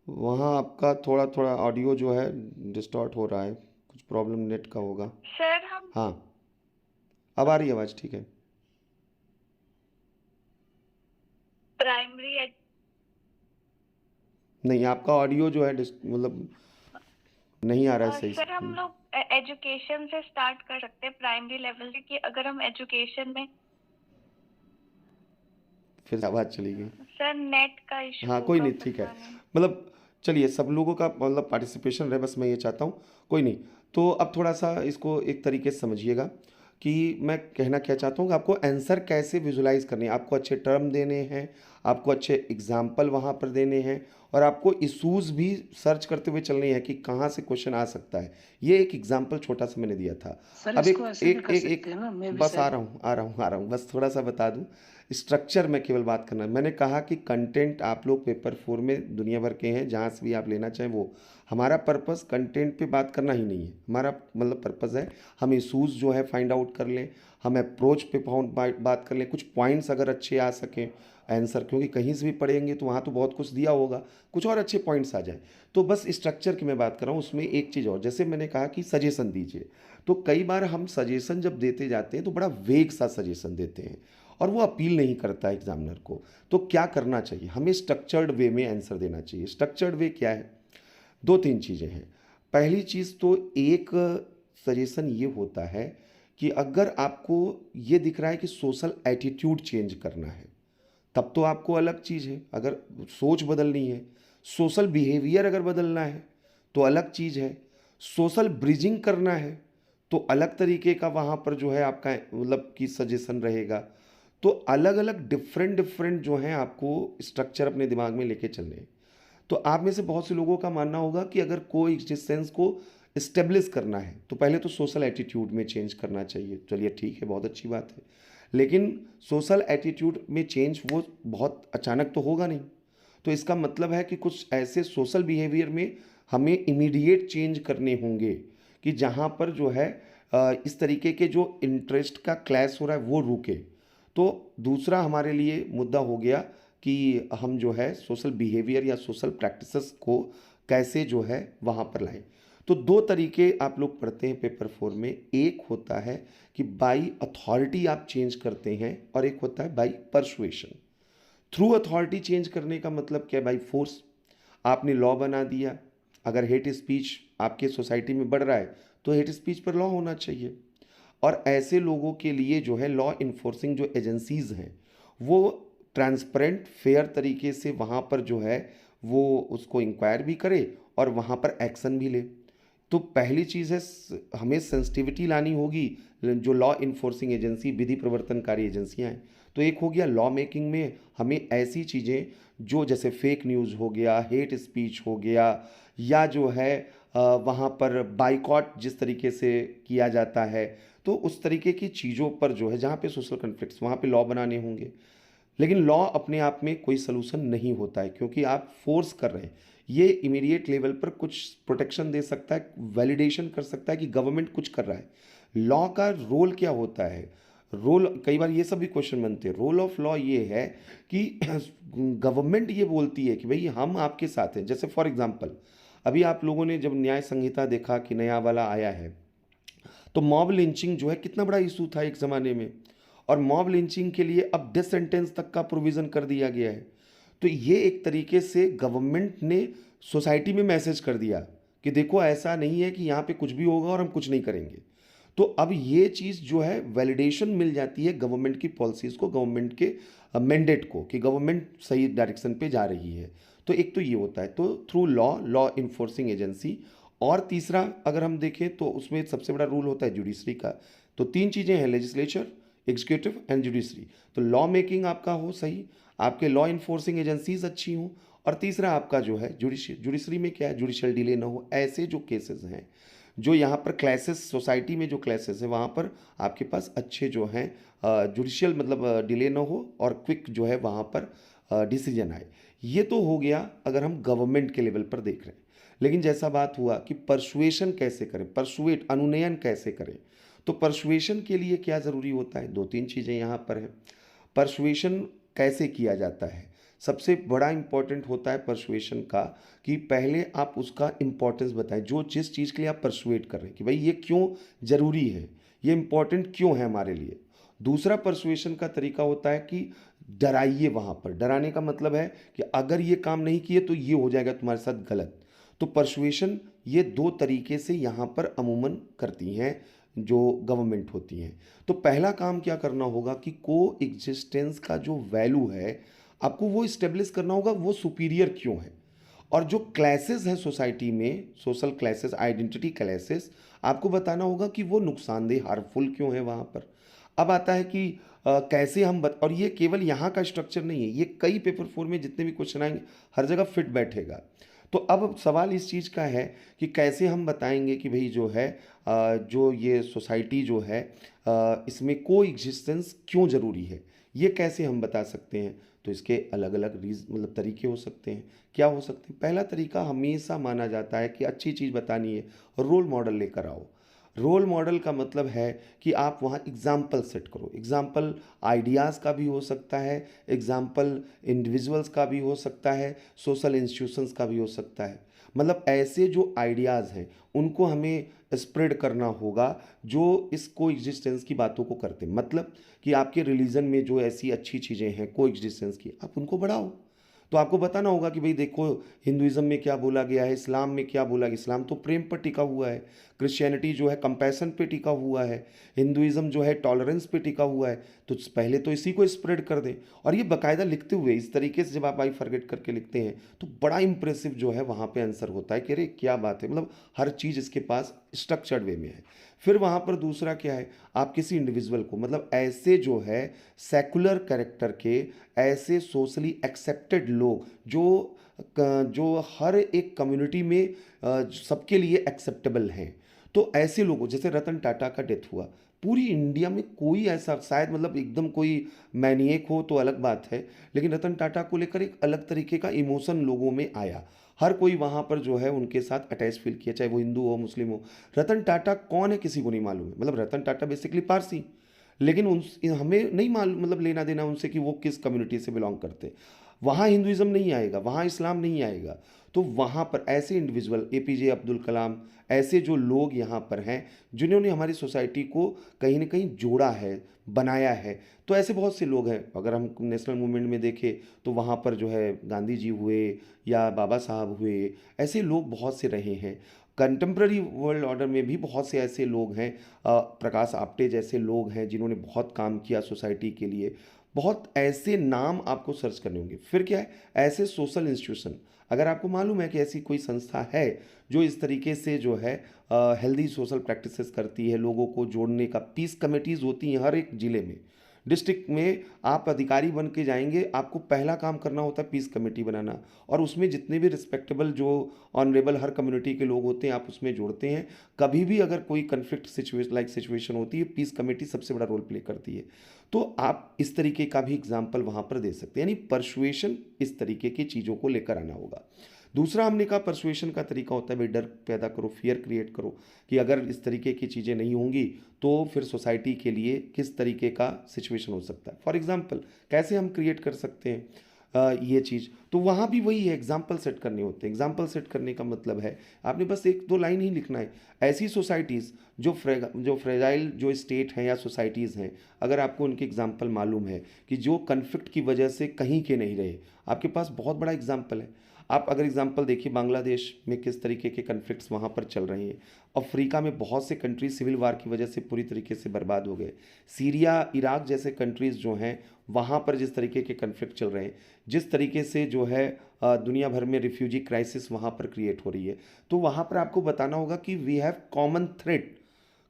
वहाँ आपका थोड़ा थोड़ा ऑडियो जो है डिस्टॉर्ट हो रहा है, कुछ प्रॉब्लम नेट का होगा। सर हम हाँ अब आ रही है आवाज़, ठीक है। प्राइमरी नहीं आपका ऑडियो जो है मतलब नहीं आ रहा है सही से। सर हम लोग एजुकेशन से स्टार्ट कर सकते हैं, प्राइमरी लेवल से, कि अगर हम एजुकेशन में। फिर आवाज़ चली गई। सर नेट का इशू। हाँ कोई नहीं, ठीक है। मतलब चलिए सब लोगों का मतलब पार्टिसिपेशन रहे, बस मैं ये चाहता हूँ। कोई नहीं, तो अब थोड़ा सा इसको एक तरीके से समझिएगा कि मैं कहना क्या चाहता हूँ कि आपको आंसर कैसे विजुलाइज करने हैं। आपको अच्छे टर्म देने हैं, आपको अच्छे एग्जाम्पल वहाँ पर देने हैं, और आपको इशूज़ भी सर्च करते हुए चलनी है कि कहाँ से क्वेश्चन आ सकता है। ये एक एग्जाम्पल छोटा सा मैंने दिया था। अब एक बस आ रहा हूँ, बस थोड़ा सा बता दूँ। स्ट्रक्चर में केवल बात करना है। मैंने कहा कि कंटेंट आप लोग पेपर 4 में दुनिया भर के हैं, जहाँ से भी आप लेना चाहें वो। हमारा पर्पस कंटेंट पे बात करना ही नहीं है। हमारा मतलब पर्पस है हम इशूज़ जो है फाइंड आउट कर लें, हम अप्रोच पे बात कर लें, कुछ पॉइंट्स अगर अच्छे आ सकें आंसर, क्योंकि कहीं से भी पढ़ेंगे तो वहाँ तो बहुत कुछ दिया होगा, कुछ और अच्छे पॉइंट्स आ जाए। तो बस स्ट्रक्चर की मैं बात कर रहा हूँ। उसमें एक चीज़ और, जैसे मैंने कहा कि सजेशन दीजिए, तो कई बार हम सजेशन जब देते जाते हैं तो बड़ा वेग सा सजेशन देते हैं और वो अपील नहीं करता है एग्जामिनर को। तो क्या करना चाहिए? हमें स्ट्रक्चर्ड वे में आंसर देना चाहिए। स्ट्रक्चर्ड वे क्या है? 2-3 चीज़ें हैं। पहली चीज़ तो एक सजेशन ये होता है कि अगर आपको ये दिख रहा है कि सोशल एटीट्यूड चेंज करना है, तब तो आपको अलग चीज़ है। अगर सोच बदलनी है, सोशल बिहेवियर अगर बदलना है तो अलग चीज़ है। सोशल ब्रिजिंग करना है तो अलग तरीके का वहाँ पर जो है आपका मतलब कि सजेशन रहेगा। तो अलग अलग डिफरेंट डिफरेंट जो हैं आपको स्ट्रक्चर अपने दिमाग में लेके चलने हैं। तो आप में से बहुत से लोगों का मानना होगा कि अगर को एग्जिस्टेंस को इस्टेब्लिश करना है तो पहले तो सोशल एटीट्यूड में चेंज करना चाहिए। चलिए ठीक है, बहुत अच्छी बात है, लेकिन सोशल एटीट्यूड में चेंज वो बहुत अचानक तो होगा नहीं। तो इसका मतलब है कि कुछ ऐसे सोशल बिहेवियर में हमें इमीडिएट चेंज करने होंगे कि जहाँ पर जो है इस तरीके के जो इंटरेस्ट का क्लैश हो रहा है वो रुके। तो दूसरा हमारे लिए मुद्दा हो गया कि हम जो है सोशल बिहेवियर या सोशल प्रैक्टिसेस को कैसे जो है वहाँ पर लाएं। तो दो तरीके आप लोग पढ़ते हैं पेपर 4 में, एक होता है कि बाई अथॉरिटी आप चेंज करते हैं और एक होता है by persuasion. Through authority change करने का मतलब क्या है? By force. आपने लॉ बना दिया, अगर हेट स्पीच आपके सोसाइटी में बढ़ रहा है तो हेट स्पीच पर लॉ होना चाहिए। और ऐसे लोगों के लिए जो है लॉ इन्फोर्सिंग जो एजेंसीज हैं वो ट्रांसपेरेंट फेयर तरीके से वहाँ पर जो है वो उसको इंक्वायर भी करे और वहाँ पर एक्शन भी ले। तो पहली चीज़ है हमें सेंसिटिविटी लानी होगी जो लॉ इन्फोर्सिंग एजेंसी, विधि प्रवर्तनकारी एजेंसियाँ हैं। तो एक हो गया लॉ मेकिंग में हमें ऐसी चीज़ें जो जैसे फेक न्यूज़ हो गया, हेट स्पीच हो गया, या जो है वहाँ पर बाइकॉट जिस तरीके से किया जाता है, तो उस तरीके की चीज़ों पर जो है जहाँ पे सोशल कन्फ्लिक्ट्स वहाँ पे लॉ बनाने होंगे। लेकिन लॉ अपने आप में कोई सलूशन नहीं होता है क्योंकि आप फोर्स कर रहे हैं। ये इमीडिएट लेवल पर कुछ प्रोटेक्शन दे सकता है, वैलिडेशन कर सकता है कि गवर्नमेंट कुछ कर रहा है। लॉ का रोल क्या होता है? रोल कई बार ये सब भी क्वेश्चन बनते हैं। रोल ऑफ लॉ ये है कि गवर्नमेंट ये बोलती है कि भाई हम आपके साथ हैं। जैसे फॉर एग्जांपल अभी आप लोगों ने जब न्याय संहिता देखा कि नया वाला आया है, तो मॉब लिंचिंग जो है कितना बड़ा इशू था एक ज़माने में, और मॉब लिंचिंग के लिए अब डेथ सेंटेंस तक का प्रोविज़न कर दिया गया है। तो ये एक तरीके से गवर्नमेंट ने सोसाइटी में मैसेज कर दिया कि देखो ऐसा नहीं है कि यहाँ पे कुछ भी होगा और हम कुछ नहीं करेंगे। तो अब ये चीज़ जो है वैलिडेशन मिल जाती है गवर्नमेंट की पॉलिसीज़ को, गवर्नमेंट के मैंडेट को, कि गवर्नमेंट सही डायरेक्शन पे जा रही है। तो एक तो ये होता है, तो थ्रू लॉ इन्फोर्सिंग एजेंसी। और तीसरा अगर हम देखें तो उसमें सबसे बड़ा रूल होता है जुडिशरी का। तो तीन चीज़ें हैं, लेजिस्लेचर, एग्जीक्यूटिव एंड जुडिशरी। तो लॉ मेकिंग आपका हो सही, आपके लॉ इन्फोर्सिंग एजेंसीज अच्छी हों, और तीसरा आपका जो है जुडिशरी में क्या है, जुडिशियल डिले ना हो। ऐसे जो केसेस हैं, जो यहाँ पर क्लासेस सोसाइटी में जो क्लासेस है वहाँ पर आपके पास अच्छे जो हैं जुडिशियल मतलब डिले ना हो और क्विक जो है वहाँ पर डिसीजन आए। ये तो हो गया अगर हम गवर्नमेंट के लेवल पर देख रहे हैं। लेकिन जैसा बात हुआ कि परसुएशन कैसे करें, परसुएट अनुनयन कैसे करें, तो परसुएशन के लिए क्या ज़रूरी होता है? दो तीन चीज़ें यहाँ पर हैं। परसुएशन कैसे किया जाता है? सबसे बड़ा इम्पॉर्टेंट होता है परसुएशन का कि पहले आप उसका इम्पोर्टेंस बताएं, जो जिस चीज़ के लिए आप परसुएट कर रहे हैं कि भाई ये क्यों ज़रूरी है, ये इम्पॉर्टेंट क्यों है हमारे लिए। दूसरा परसुएशन का तरीका होता है कि डराइए। वहाँ पर डराने का मतलब है कि अगर ये काम नहीं किए तो ये हो जाएगा तुम्हारे साथ गलत। तो परसुएशन ये दो तरीके से यहाँ पर अमूमन करती हैं जो गवर्नमेंट होती हैं। तो पहला काम क्या करना होगा कि को एग्जिस्टेंस का जो वैल्यू है आपको वो इस्टेब्लिश करना होगा, वो सुपीरियर क्यों है। और जो क्लासेस हैं सोसाइटी में, सोशल क्लासेस, आइडेंटिटी क्लासेस, आपको बताना होगा कि वो नुकसानदेह, हार्मफुल क्यों है वहाँ पर। अब आता है कि कैसे हम और ये केवल यहाँ का स्ट्रक्चर नहीं है, ये कई पेपर 4 में जितने भी क्वेश्चन आएंगे हर जगह फिट बैठेगा। तो अब सवाल इस चीज़ का है कि कैसे हम बताएंगे कि भाई जो है जो ये सोसाइटी जो है इसमें को एग्जिस्टेंस क्यों ज़रूरी है, ये कैसे हम बता सकते हैं। तो इसके अलग अलग मतलब तरीके हो सकते हैं। क्या हो सकते हैं? पहला तरीका हमेशा माना जाता है कि अच्छी चीज़ बतानी है, रोल मॉडल लेकर आओ। रोल मॉडल का मतलब है कि आप वहाँ एग्जाम्पल सेट करो। एग्जाम्पल आइडियाज़ का भी हो सकता है, एग्जाम्पल इंडिविजुअल्स का भी हो सकता है, सोशल इंस्टीट्यूशंस का भी हो सकता है। मतलब ऐसे जो आइडियाज़ हैं उनको हमें स्प्रेड करना होगा जो इस को एग्जिस्टेंस की बातों को करते हैं। मतलब कि आपके रिलीजन में जो ऐसी अच्छी चीज़ें हैं को एग्जिस्टेंस की, आप उनको बढ़ाओ। तो आपको बताना होगा कि भाई देखो हिंदुइज्म में क्या बोला गया है, इस्लाम में क्या बोला गया। इस्लाम तो प्रेम पर टिका हुआ है, क्रिश्चियनिटी जो है कंपैशन पे टिका हुआ है, हिंदुइज्म जो है टॉलरेंस पे टिका हुआ है। तो पहले तो इसी को स्प्रेड कर दें। और ये बाकायदा लिखते हुए इस तरीके से जब आप आई फॉरगेट करके लिखते हैं तो बड़ा इंप्रेसिव जो है वहाँ पे आंसर होता है कि अरे क्या बात है, मतलब हर चीज़ इसके पास स्ट्रक्चर्ड वे में है। फिर वहाँ पर दूसरा क्या है, आप किसी इंडिविजुअल को, मतलब ऐसे जो है सेकुलर कैरेक्टर के, ऐसे सोशली एक्सेप्टेड लोग जो हर एक कम्युनिटी में सबके लिए एक्सेप्टेबल हैं, तो ऐसे लोगों, जैसे रतन टाटा का डेथ हुआ, पूरी इंडिया में कोई ऐसा, शायद मतलब एकदम कोई मैनिएक हो तो अलग बात है, लेकिन रतन टाटा को लेकर एक अलग तरीके का इमोशन लोगों में आया। हर कोई वहाँ पर जो है उनके साथ अटैच फील किया, चाहे वो हिंदू हो मुस्लिम हो। रतन टाटा कौन है किसी को नहीं मालूम है, मतलब रतन टाटा बेसिकली पारसी, लेकिन उन हमें नहीं मालूम, मतलब लेना देना उनसे कि वो किस कम्युनिटी से बिलोंग करते। वहाँ हिंदुइज्म नहीं आएगा, वहाँ इस्लाम नहीं आएगा। तो वहाँ पर ऐसे इंडिविजुअल, एपीजे अब्दुल कलाम, ऐसे जो लोग यहाँ पर हैं जिन्होंने हमारी सोसाइटी को कहीं ना कहीं जोड़ा है, बनाया है, तो ऐसे बहुत से लोग हैं। अगर हम नेशनल मूवमेंट में देखें तो वहाँ पर जो है गांधी जी हुए या बाबा साहब हुए, ऐसे लोग बहुत से रहे हैं। कंटेम्प्ररी वर्ल्ड ऑर्डर में भी बहुत से ऐसे लोग हैं, प्रकाश आप्टे जैसे लोग हैं जिन्होंने बहुत काम किया सोसाइटी के लिए। बहुत ऐसे नाम आपको सर्च करने होंगे। फिर क्या है, ऐसे सोशल इंस्टीट्यूशन, अगर आपको मालूम है कि ऐसी कोई संस्था है जो इस तरीके से जो है हेल्दी सोशल प्रैक्टिसेस करती है, लोगों को जोड़ने का, पीस कमेटीज़ होती हैं हर एक ज़िले में, डिस्ट्रिक्ट में। आप अधिकारी बन के जाएंगे, आपको पहला काम करना होता है पीस कमेटी बनाना, और उसमें जितने भी रिस्पेक्टेबल जो ऑनरेबल हर कम्युनिटी के लोग होते हैं आप उसमें जोड़ते हैं। कभी भी अगर कोई कन्फ्लिक्ट सिचुएशन होती है, पीस कमेटी सबसे बड़ा रोल प्ले करती है। तो आप इस तरीके का भी एग्जाम्पल वहाँ पर दे सकते हैं, यानी परसुएशन, इस तरीके की चीज़ों को लेकर आना होगा। दूसरा हमने कहा परसुएशन का तरीका होता है भाई डर पैदा करो, फियर क्रिएट करो, कि अगर इस तरीके की चीज़ें नहीं होंगी तो फिर सोसाइटी के लिए किस तरीके का सिचुएशन हो सकता है। फॉर एग्जांपल कैसे हम क्रिएट कर सकते हैं ये चीज़, तो वहाँ भी वही है, एग्जाम्पल सेट करने होते हैं। एग्जाम्पल सेट करने का मतलब है आपने बस एक दो लाइन ही लिखना है। ऐसी सोसाइटीज़ जो फ्रेजाइल जो स्टेट हैं या सोसाइटीज़ हैं, अगर आपको उनके एग्जाम्पल मालूम है कि जो कन्फ्लिक्ट की वजह से कहीं के नहीं रहे, आपके पास बहुत बड़ा एग्जाम्पल है। आप अगर एग्जांपल देखिए, बांग्लादेश में किस तरीके के कन्फ्लिक्ट्स वहाँ पर चल रहे हैं। अफ्रीका में बहुत से कंट्रीज सिविल वार की वजह से पूरी तरीके से बर्बाद हो गए। सीरिया, इराक जैसे कंट्रीज़ जो हैं वहाँ पर जिस तरीके के कन्फ्लिक्ट चल रहे हैं, जिस तरीके से जो है दुनिया भर में रिफ्यूजी क्राइसिस वहाँ पर क्रिएट हो रही है, तो वहाँ पर आपको बताना होगा कि we have common threat.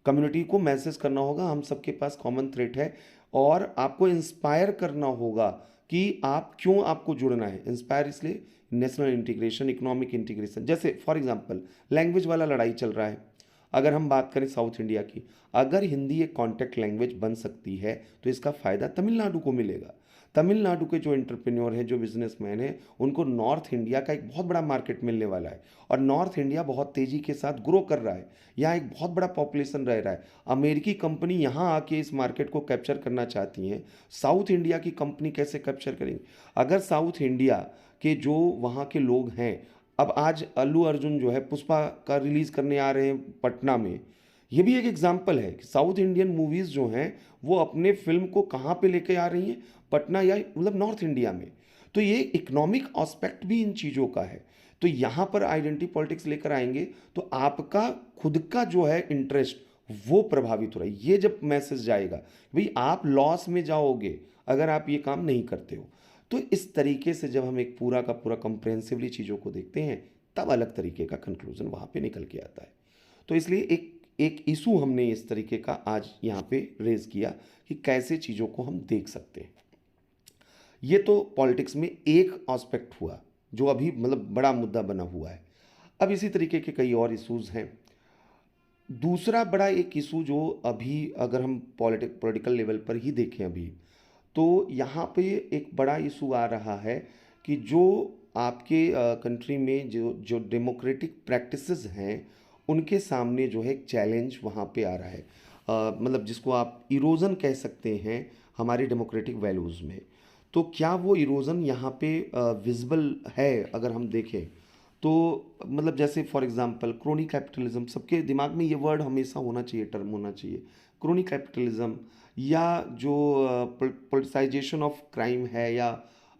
Community को मैसेज करना होगा हम सबके पास कॉमन थ्रेट है, और आपको इंस्पायर करना होगा कि आप क्यों आपको जुड़ना है। इंस्पायर इसलिए नेशनल इंटीग्रेशन, इकोनॉमिक इंटीग्रेशन, जैसे फॉर एग्जांपल लैंग्वेज वाला लड़ाई चल रहा है। अगर हम बात करें साउथ इंडिया की, अगर हिंदी एक कॉन्टैक्ट लैंग्वेज बन सकती है तो इसका फ़ायदा तमिलनाडु को मिलेगा। तमिलनाडु के जो एंटरप्रेन्योर हैं, जो बिजनेसमैन हैं, उनको नॉर्थ इंडिया का एक बहुत बड़ा मार्केट मिलने वाला है, और नॉर्थ इंडिया बहुत तेज़ी के साथ ग्रो कर रहा है, यहाँ एक बहुत बड़ा पॉपुलेशन रह रहा है। अमेरिकी कंपनी यहाँ आके इस मार्केट को कैप्चर करना चाहती हैं, साउथ इंडिया की कंपनी कैसे कैप्चर करेंगे? अगर साउथ इंडिया के जो वहाँ के लोग हैं, अब आज अल्लू अर्जुन जो है पुष्पा का रिलीज़ करने आ रहे हैं पटना में, ये भी एक एग्जाम्पल है कि साउथ इंडियन मूवीज़ जो हैं वो अपने फिल्म को कहाँ पे लेके आ रही हैं, पटना या मतलब नॉर्थ इंडिया में। तो ये इकोनॉमिक एस्पेक्ट भी इन चीज़ों का है। तो यहाँ पर आइडेंटिटी पॉलिटिक्स लेकर आएंगे तो आपका खुद का जो है इंटरेस्ट वो प्रभावित हो रहा है। ये जब मैसेज जाएगा भाई आप लॉस में जाओगे अगर आप ये काम नहीं करते हो, तो इस तरीके से जब हम एक पूरा का पूरा कंप्रेहेंसिवली चीज़ों को देखते हैं तब अलग तरीके का कंक्लूजन वहाँ पे निकल के आता है। तो इसलिए एक इशू हमने इस तरीके का आज यहाँ पे रेज किया कि कैसे चीज़ों को हम देख सकते हैं। ये तो पॉलिटिक्स में एक एस्पेक्ट हुआ जो अभी मतलब बड़ा मुद्दा बना हुआ है। अब इसी तरीके के कई और इशूज़ हैं। दूसरा बड़ा एक इशू जो अभी अगर हम पॉलिटिकल लेवल पर ही देखें अभी, तो यहाँ पे एक बड़ा इशू आ रहा है कि जो आपके कंट्री में जो डेमोक्रेटिक प्रैक्टिसेस हैं उनके सामने जो है एक चैलेंज वहाँ पे आ रहा है। मतलब जिसको आप इरोजन कह सकते हैं हमारे डेमोक्रेटिक वैल्यूज़ में। तो क्या वो इरोजन यहाँ पे विजिबल है अगर हम देखें तो, मतलब जैसे फॉर एग्जांपल क्रोनी कैपिटलिज्म, सबके दिमाग में ये वर्ड हमेशा होना चाहिए, टर्म होना चाहिए, क्रोनी कैपिटलिज्म, या जो पॉलिटिसाइजेशन ऑफ क्राइम है, या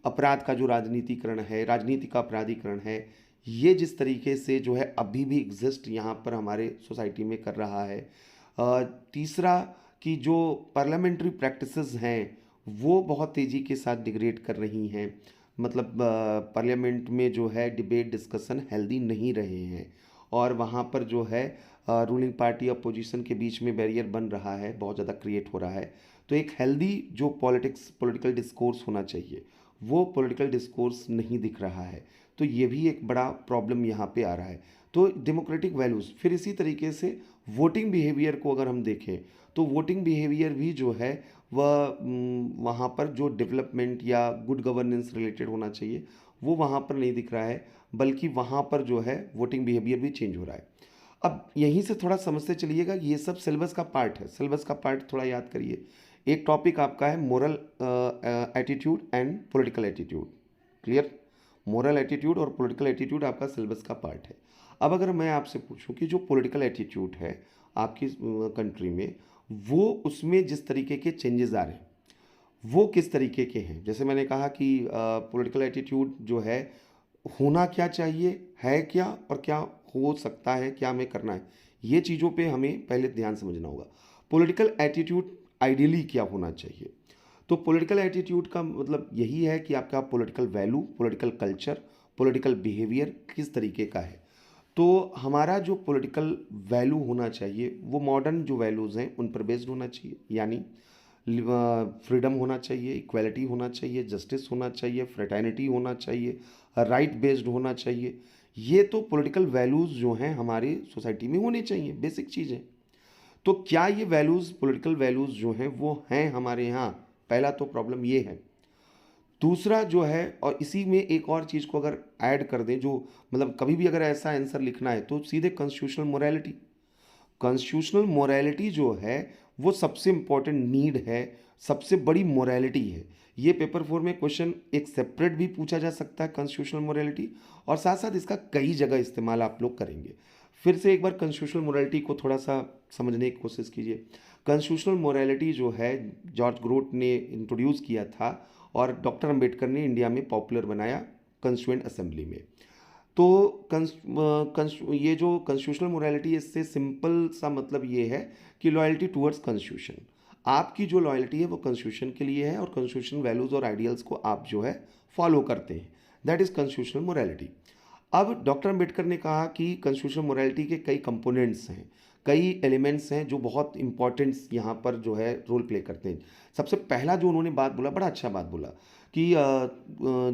अपराध का जो राजनीतिकरण है, राजनीति का अपराधीकरण है, ये जिस तरीके से जो है अभी भी एग्जिस्ट यहाँ पर हमारे सोसाइटी में कर रहा है। तीसरा कि जो पार्लियामेंट्री प्रैक्टिसेस हैं वो बहुत तेज़ी के साथ डिग्रेड कर रही हैं, मतलब पार्लियामेंट में जो है डिबेट डिस्कशन हेल्दी नहीं रहे हैं, और वहाँ पर जो है रूलिंग पार्टी अपोजिशन के बीच में बैरियर बन रहा है, बहुत ज़्यादा क्रिएट हो रहा है। तो एक हेल्दी जो पॉलिटिकल डिस्कोर्स होना चाहिए वो पॉलिटिकल डिस्कोर्स नहीं दिख रहा है। तो ये भी एक बड़ा प्रॉब्लम यहाँ पे आ रहा है। तो डेमोक्रेटिक वैल्यूज़, फिर इसी तरीके से वोटिंग बिहेवियर को अगर हम देखें तो वोटिंग बिहेवियर भी जो है वह वहाँ पर जो डेवलपमेंट या गुड गवर्नेंस रिलेटेड होना चाहिए वो वहाँ पर नहीं दिख रहा है, बल्कि वहाँ पर जो है वोटिंग बिहेवियर भी चेंज हो रहा है। अब यहीं से थोड़ा समझते चलिएगा, ये सब सिलेबस का पार्ट है। सिलेबस का पार्ट थोड़ा याद करिए। एक टॉपिक आपका है moral attitude and political attitude. Clear? Moral attitude और पॉलिटिकल एटीट्यूड आपका सिलेबस का पार्ट है। अब अगर मैं आपसे पूछूं कि जो पॉलिटिकल एटीट्यूड है आपकी कंट्री में, वो उसमें जिस तरीके के चेंजेस आ रहे हैं वो किस तरीके के हैं? जैसे मैंने कहा कि पॉलिटिकल एटीट्यूड जो है होना क्या चाहिए, है क्या, और क्या हो सकता है, क्या हमें करना है, ये चीज़ों पे हमें पहले ध्यान समझना होगा। पॉलिटिकल एटीट्यूड आइडियली क्या होना चाहिए? तो पॉलिटिकल एटीट्यूड का मतलब यही है कि आपका political value, political culture, political behaviour किस तरीके का है। तो हमारा जो पॉलिटिकल वैल्यू होना चाहिए वो मॉडर्न जो वैल्यूज़ हैं उन पर बेस्ड होना चाहिए, यानी फ्रीडम होना चाहिए, इक्वालिटी होना चाहिए, जस्टिस होना चाहिए, फ्रेटर्निटी होना चाहिए, राइट बेस्ड होना चाहिए। ये तो पॉलिटिकल वैल्यूज़ जो हैं हमारी सोसाइटी में होने चाहिए, बेसिक चीज़ें। तो क्या ये वैल्यूज़, पॉलिटिकल वैल्यूज़ जो हैं वो हैं हमारे यहाँ? पहला तो प्रॉब्लम ये है। दूसरा जो है, और इसी में एक और चीज़ को अगर ऐड कर दें, जो मतलब कभी भी अगर ऐसा आंसर लिखना है तो सीधे कॉन्स्टिट्यूशनल मोरालिटी। कॉन्स्टिट्यूशनल मोरालिटी जो है वो सबसे इम्पॉर्टेंट नीड है, सबसे बड़ी मोरालिटी है। ये पेपर 4 में क्वेश्चन एक सेपरेट भी पूछा जा सकता है कॉन्स्टिट्यूशनल मोरालिटी, और साथ साथ इसका कई जगह इस्तेमाल आप लोग करेंगे। फिर से एक बार कॉन्स्टिट्यूशनल मोरालिटी को थोड़ा सा समझने की कोशिश कीजिए। कॉन्स्टिट्यूशनल मोरालिटी जो है जॉर्ज ग्रोट ने इंट्रोड्यूस किया था और डॉक्टर अंबेडकर ने इंडिया में पॉपुलर बनाया कॉन्स्टिट्यूएंट असेंबली में। तो ये जो कॉन्स्टिट्यूशनल मोरालिटी, इससे सिंपल सा मतलब ये है कि लॉयल्टी टुवर्ड्स कॉन्स्टिट्यूशन। आपकी जो लॉयल्टी है वो कॉन्स्टिट्यूशन के लिए है और कॉन्स्टिट्यूशन वैल्यूज़ और आइडियल्स को आप जो है फॉलो करते हैं, दैट इज़ कॉन्स्टिट्यूशनल मोरालिटी। अब डॉक्टर अंबेडकर ने कहा कि कॉन्स्टिट्यूशनल मोरालिटी के कई कंपोनेंट्स हैं, कई एलिमेंट्स हैं जो बहुत इंपॉर्टेंट्स यहाँ पर जो है रोल प्ले करते हैं। सबसे पहला जो उन्होंने बात बोला, बड़ा अच्छा बात बोला कि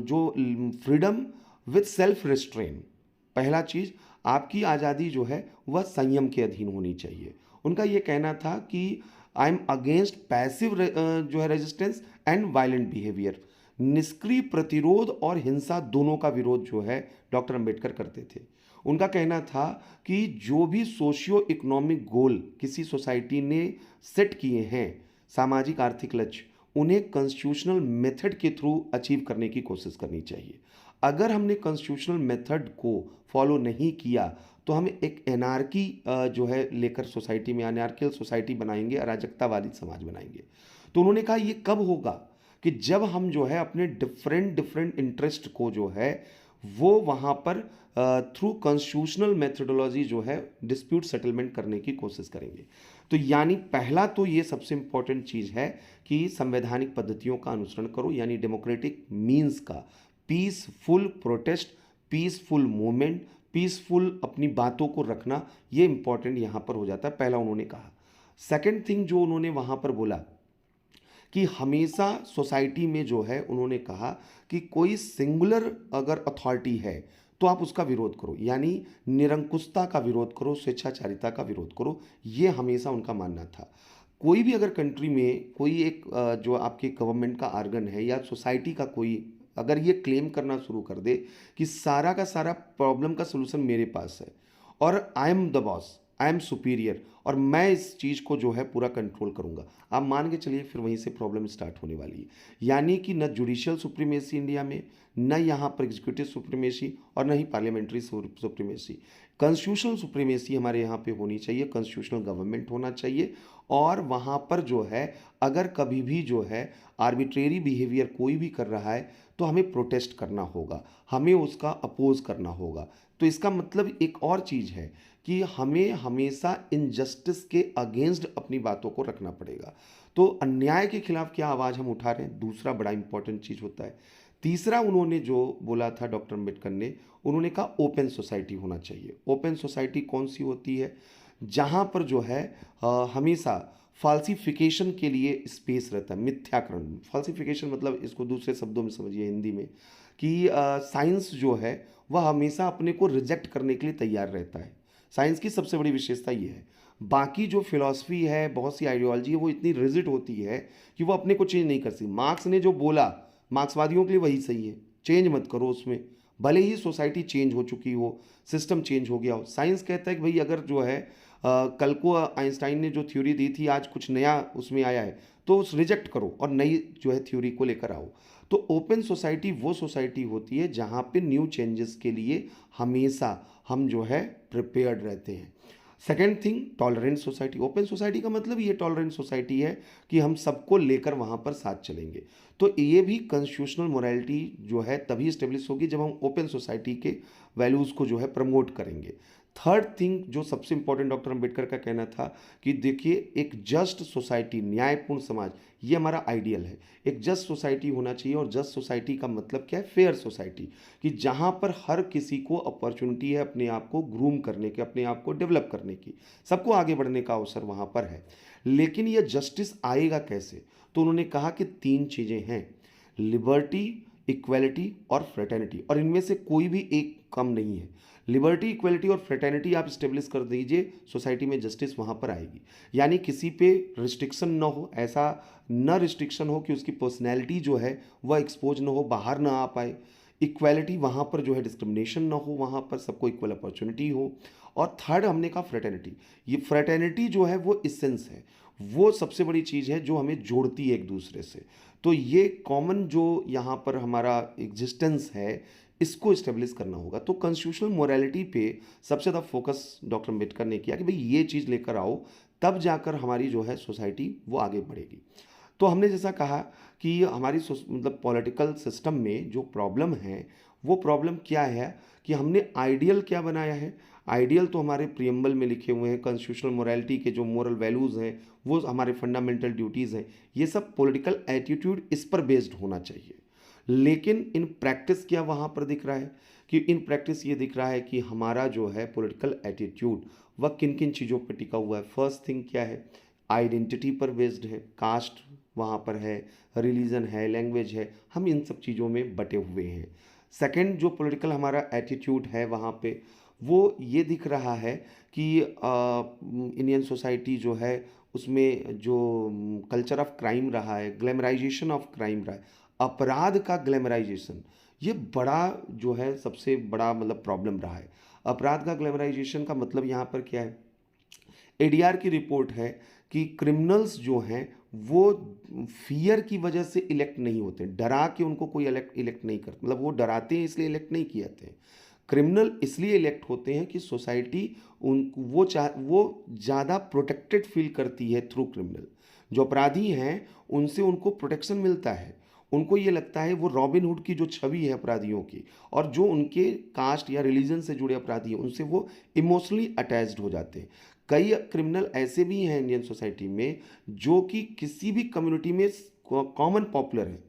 जो फ्रीडम विथ सेल्फ रिस्ट्रेन, पहला चीज़ आपकी आज़ादी जो है वह संयम के अधीन होनी चाहिए। उनका ये कहना था कि आई एम अगेंस्ट पैसिव जो है रेजिस्टेंस एंड वायलेंट बिहेवियर। निष्क्रिय प्रतिरोध और हिंसा दोनों का विरोध जो है डॉक्टर अंबेडकर करते थे। उनका कहना था कि जो भी सोशियो इकोनॉमिक गोल किसी सोसाइटी ने सेट किए हैं, सामाजिक आर्थिक लक्ष्य, उन्हें कॉन्स्टिट्यूशनल मेथड के थ्रू अचीव करने की कोशिश करनी चाहिए। अगर हमने कॉन्स्टिट्यूशनल मेथड को फॉलो नहीं किया तो हम एक एनार्की जो है लेकर सोसाइटी में एनार्कियल सोसाइटी बनाएंगे, अराजकतावादी समाज बनाएंगे। तो उन्होंने कहा ये कब होगा कि जब हम जो है अपने डिफरेंट इंटरेस्ट को जो है वो वहाँ पर थ्रू कॉन्स्टिट्यूशनल मेथडोलॉजी जो है डिस्प्यूट सेटलमेंट करने की कोशिश करेंगे। तो यानी पहला तो ये सबसे इम्पॉर्टेंट चीज़ है कि संवैधानिक पद्धतियों का अनुसरण करो, यानी डेमोक्रेटिक मीन्स का peaceful protest, peaceful movement, peaceful अपनी बातों को रखना, ये इंपॉर्टेंट यहाँ पर हो जाता है। पहला उन्होंने कहा। सेकंड थिंग जो उन्होंने वहाँ पर बोला कि हमेशा सोसाइटी में जो है उन्होंने कहा कि कोई सिंगुलर अगर अथॉरिटी है तो आप उसका विरोध करो, यानी निरंकुशता का विरोध करो, स्वेच्छाचारिता का विरोध करो। ये हमेशा उनका मानना था। कोई भी अगर कंट्री में कोई एक जो आपके गवर्नमेंट का आर्गन है या सोसाइटी का कोई अगर ये क्लेम करना शुरू कर दे कि सारा का सारा प्रॉब्लम का सलूशन मेरे पास है और I am the boss, I am superior, और मैं इस चीज़ को जो है पूरा कंट्रोल करूंगा, आप मान के चलिए फिर वहीं से प्रॉब्लम स्टार्ट होने वाली है। यानी कि न जुडिशियल सुप्रीमेसी इंडिया में, न यहाँ पर एग्जीक्यूटिव सुप्रीमेसी और न ही पार्लियामेंट्री सुप्रीमेसी। कॉन्स्टिट्यूशनल सुप्रीमेसी हमारे यहाँ पे होनी चाहिए, कॉन्स्टिट्यूशनल गवर्नमेंट होना चाहिए। और वहाँ पर जो है अगर कभी भी जो है आर्बिट्रेरी बिहेवियर कोई भी कर रहा है तो हमें प्रोटेस्ट करना होगा, हमें उसका अपोज करना होगा। तो इसका मतलब एक और चीज़ है कि हमें हमेशा इनजस्टिस के अगेंस्ट अपनी बातों को रखना पड़ेगा। तो अन्याय के खिलाफ क्या आवाज़ हम उठा रहे हैं, दूसरा बड़ा इंपॉर्टेंट चीज़ होता है। तीसरा उन्होंने जो बोला था डॉक्टर अंबेडकर ने, उन्होंने कहा ओपन सोसाइटी होना चाहिए। ओपन सोसाइटी कौन सी होती है? जहाँ पर जो है हमेशा फाल्सिफिकेशन के लिए स्पेस रहता है, मिथ्याकरण। फाल्सिफिकेशन मतलब इसको दूसरे शब्दों में समझिए हिंदी में कि साइंस जो है वह हमेशा अपने को रिजेक्ट करने के लिए तैयार रहता है। साइंस की सबसे बड़ी विशेषता ये है। बाकी जो फिलॉसफी है, बहुत सी आइडियोलॉजी है, वो इतनी रिजिड होती है कि वो अपने को चेंज नहीं कर सकती। मार्क्स ने जो बोला मार्क्सवादियों के लिए वही सही है, चेंज मत करो उसमें, भले ही सोसाइटी चेंज हो चुकी हो, सिस्टम चेंज हो गया हो। साइंस कहता है कि भाई अगर जो है कल को आइंस्टाइन ने जो थ्योरी दी थी आज कुछ नया उसमें आया है तो उस रिजेक्ट करो और नई जो है थ्योरी को लेकर आओ। तो ओपन सोसाइटी वो सोसाइटी होती है जहाँ पे न्यू चेंजेस के लिए हमेशा हम जो है प्रिपेयर्ड रहते हैं। Second thing, tolerant society. Open society का मतलब ये टॉलरेंट सोसाइटी है कि हम सबको लेकर वहाँ पर साथ चलेंगे। तो ये भी कॉन्स्टिट्यूशनल मोरालिटी जो है तभी इस्टेब्लिश होगी जब हम ओपन सोसाइटी के वैल्यूज़ को जो है प्रमोट करेंगे। थर्ड थिंग जो सबसे इंपॉर्टेंट डॉक्टर अंबेडकर का कहना था कि देखिए एक जस्ट सोसाइटी, न्यायपूर्ण समाज, ये हमारा आइडियल है। एक जस्ट सोसाइटी होना चाहिए और जस्ट सोसाइटी का मतलब क्या है? फेयर सोसाइटी, कि जहाँ पर हर किसी को अपॉर्चुनिटी है अपने आप को ग्रूम करने की, अपने आप को डेवलप करने की, सबको आगे बढ़ने का अवसर वहाँ पर है। लेकिन यह जस्टिस आएगा कैसे? तो उन्होंने कहा कि 3 चीज़ें हैं, लिबर्टी, इक्वलिटी और फ्रेटर्निटी, और इनमें से कोई भी एक कम नहीं है। लिबर्टी, इक्वलिटी और फ्रेटर्निटी आप इस्टेब्लिश कर दीजिए, सोसाइटी में जस्टिस वहाँ पर आएगी। यानी किसी पे रिस्ट्रिक्शन ना हो, ऐसा न रिस्ट्रिक्शन हो कि उसकी पर्सनैलिटी जो है वह एक्सपोज ना हो, बाहर ना आ पाए। इक्वलिटी, वहाँ पर जो है डिस्क्रिमिनेशन ना हो, वहाँ पर सबको इक्वल अपॉर्चुनिटी हो। और थर्ड हमने कहा फ्रेटर्निटी। ये फ्रेटर्निटी जो है वो इसेंस है, वो सबसे बड़ी चीज़ है जो हमें जोड़ती है एक दूसरे से। तो ये कॉमन जो यहाँ पर हमारा एग्जिस्टेंस है इसको इस्टेब्लिश करना होगा। तो कॉन्स्टिट्यूशनल मोरालिटी पे सबसे ज़्यादा फोकस डॉक्टर अम्बेडकर ने किया कि भाई ये चीज़ लेकर आओ, तब जाकर हमारी जो है सोसाइटी वो आगे बढ़ेगी। तो हमने जैसा कहा कि हमारी मतलब पॉलिटिकल सिस्टम में जो प्रॉब्लम है वो प्रॉब्लम क्या है कि हमने आइडियल क्या बनाया है। आइडियल तो हमारे प्रियम्बल में लिखे हुए हैं, कॉन्स्टिट्यूशनल मोरालिटी के जो मोरल वैल्यूज़ हैं वो हमारे फंडामेंटल ड्यूटीज़ हैं, ये सब पॉलिटिकल एटीट्यूड इस पर बेस्ड होना चाहिए। लेकिन इन प्रैक्टिस क्या वहाँ पर दिख रहा है कि इन प्रैक्टिस ये दिख रहा है कि हमारा जो है पॉलिटिकल एटीट्यूड वह किन किन चीज़ों पर टिका हुआ है। फर्स्ट थिंग क्या है, आइडेंटिटी पर बेस्ड है, कास्ट वहाँ पर है, रिलीजन है, लैंग्वेज है, हम इन सब चीज़ों में बटे हुए हैं। सेकंड जो पॉलिटिकल हमारा एटीट्यूड है वहाँ पे वो ये दिख रहा है कि इंडियन सोसाइटी जो है उसमें जो कल्चर ऑफ क्राइम रहा है, ग्लैमराइजेशन ऑफ क्राइम रहा है, अपराध का ग्लैमराइजेशन, ये बड़ा जो है सबसे बड़ा मतलब प्रॉब्लम रहा है। अपराध का ग्लैमराइजेशन का मतलब यहाँ पर क्या है? एडीआर की रिपोर्ट है कि क्रिमिनल्स जो हैं वो फियर की वजह से इलेक्ट नहीं होते, डरा के उनको कोई इलेक्ट नहीं करता, मतलब वो डराते हैं इसलिए इलेक्ट नहीं किए जाते हैं। क्रिमिनल इसलिए इलेक्ट होते हैं कि सोसाइटी वो ज़्यादा प्रोटेक्टेड फील करती है थ्रू क्रिमिनल। जो अपराधी हैं उनसे उनको प्रोटेक्शन मिलता है, उनको ये लगता है वो रॉबिन हुड की जो छवि है अपराधियों की, और जो उनके कास्ट या रिलीजन से जुड़े अपराधी हैं उनसे वो इमोशनली अटैच्ड हो जाते हैं। कई क्रिमिनल ऐसे भी हैं इंडियन सोसाइटी में जो कि किसी भी कम्युनिटी में कॉमन पॉपुलर हैं।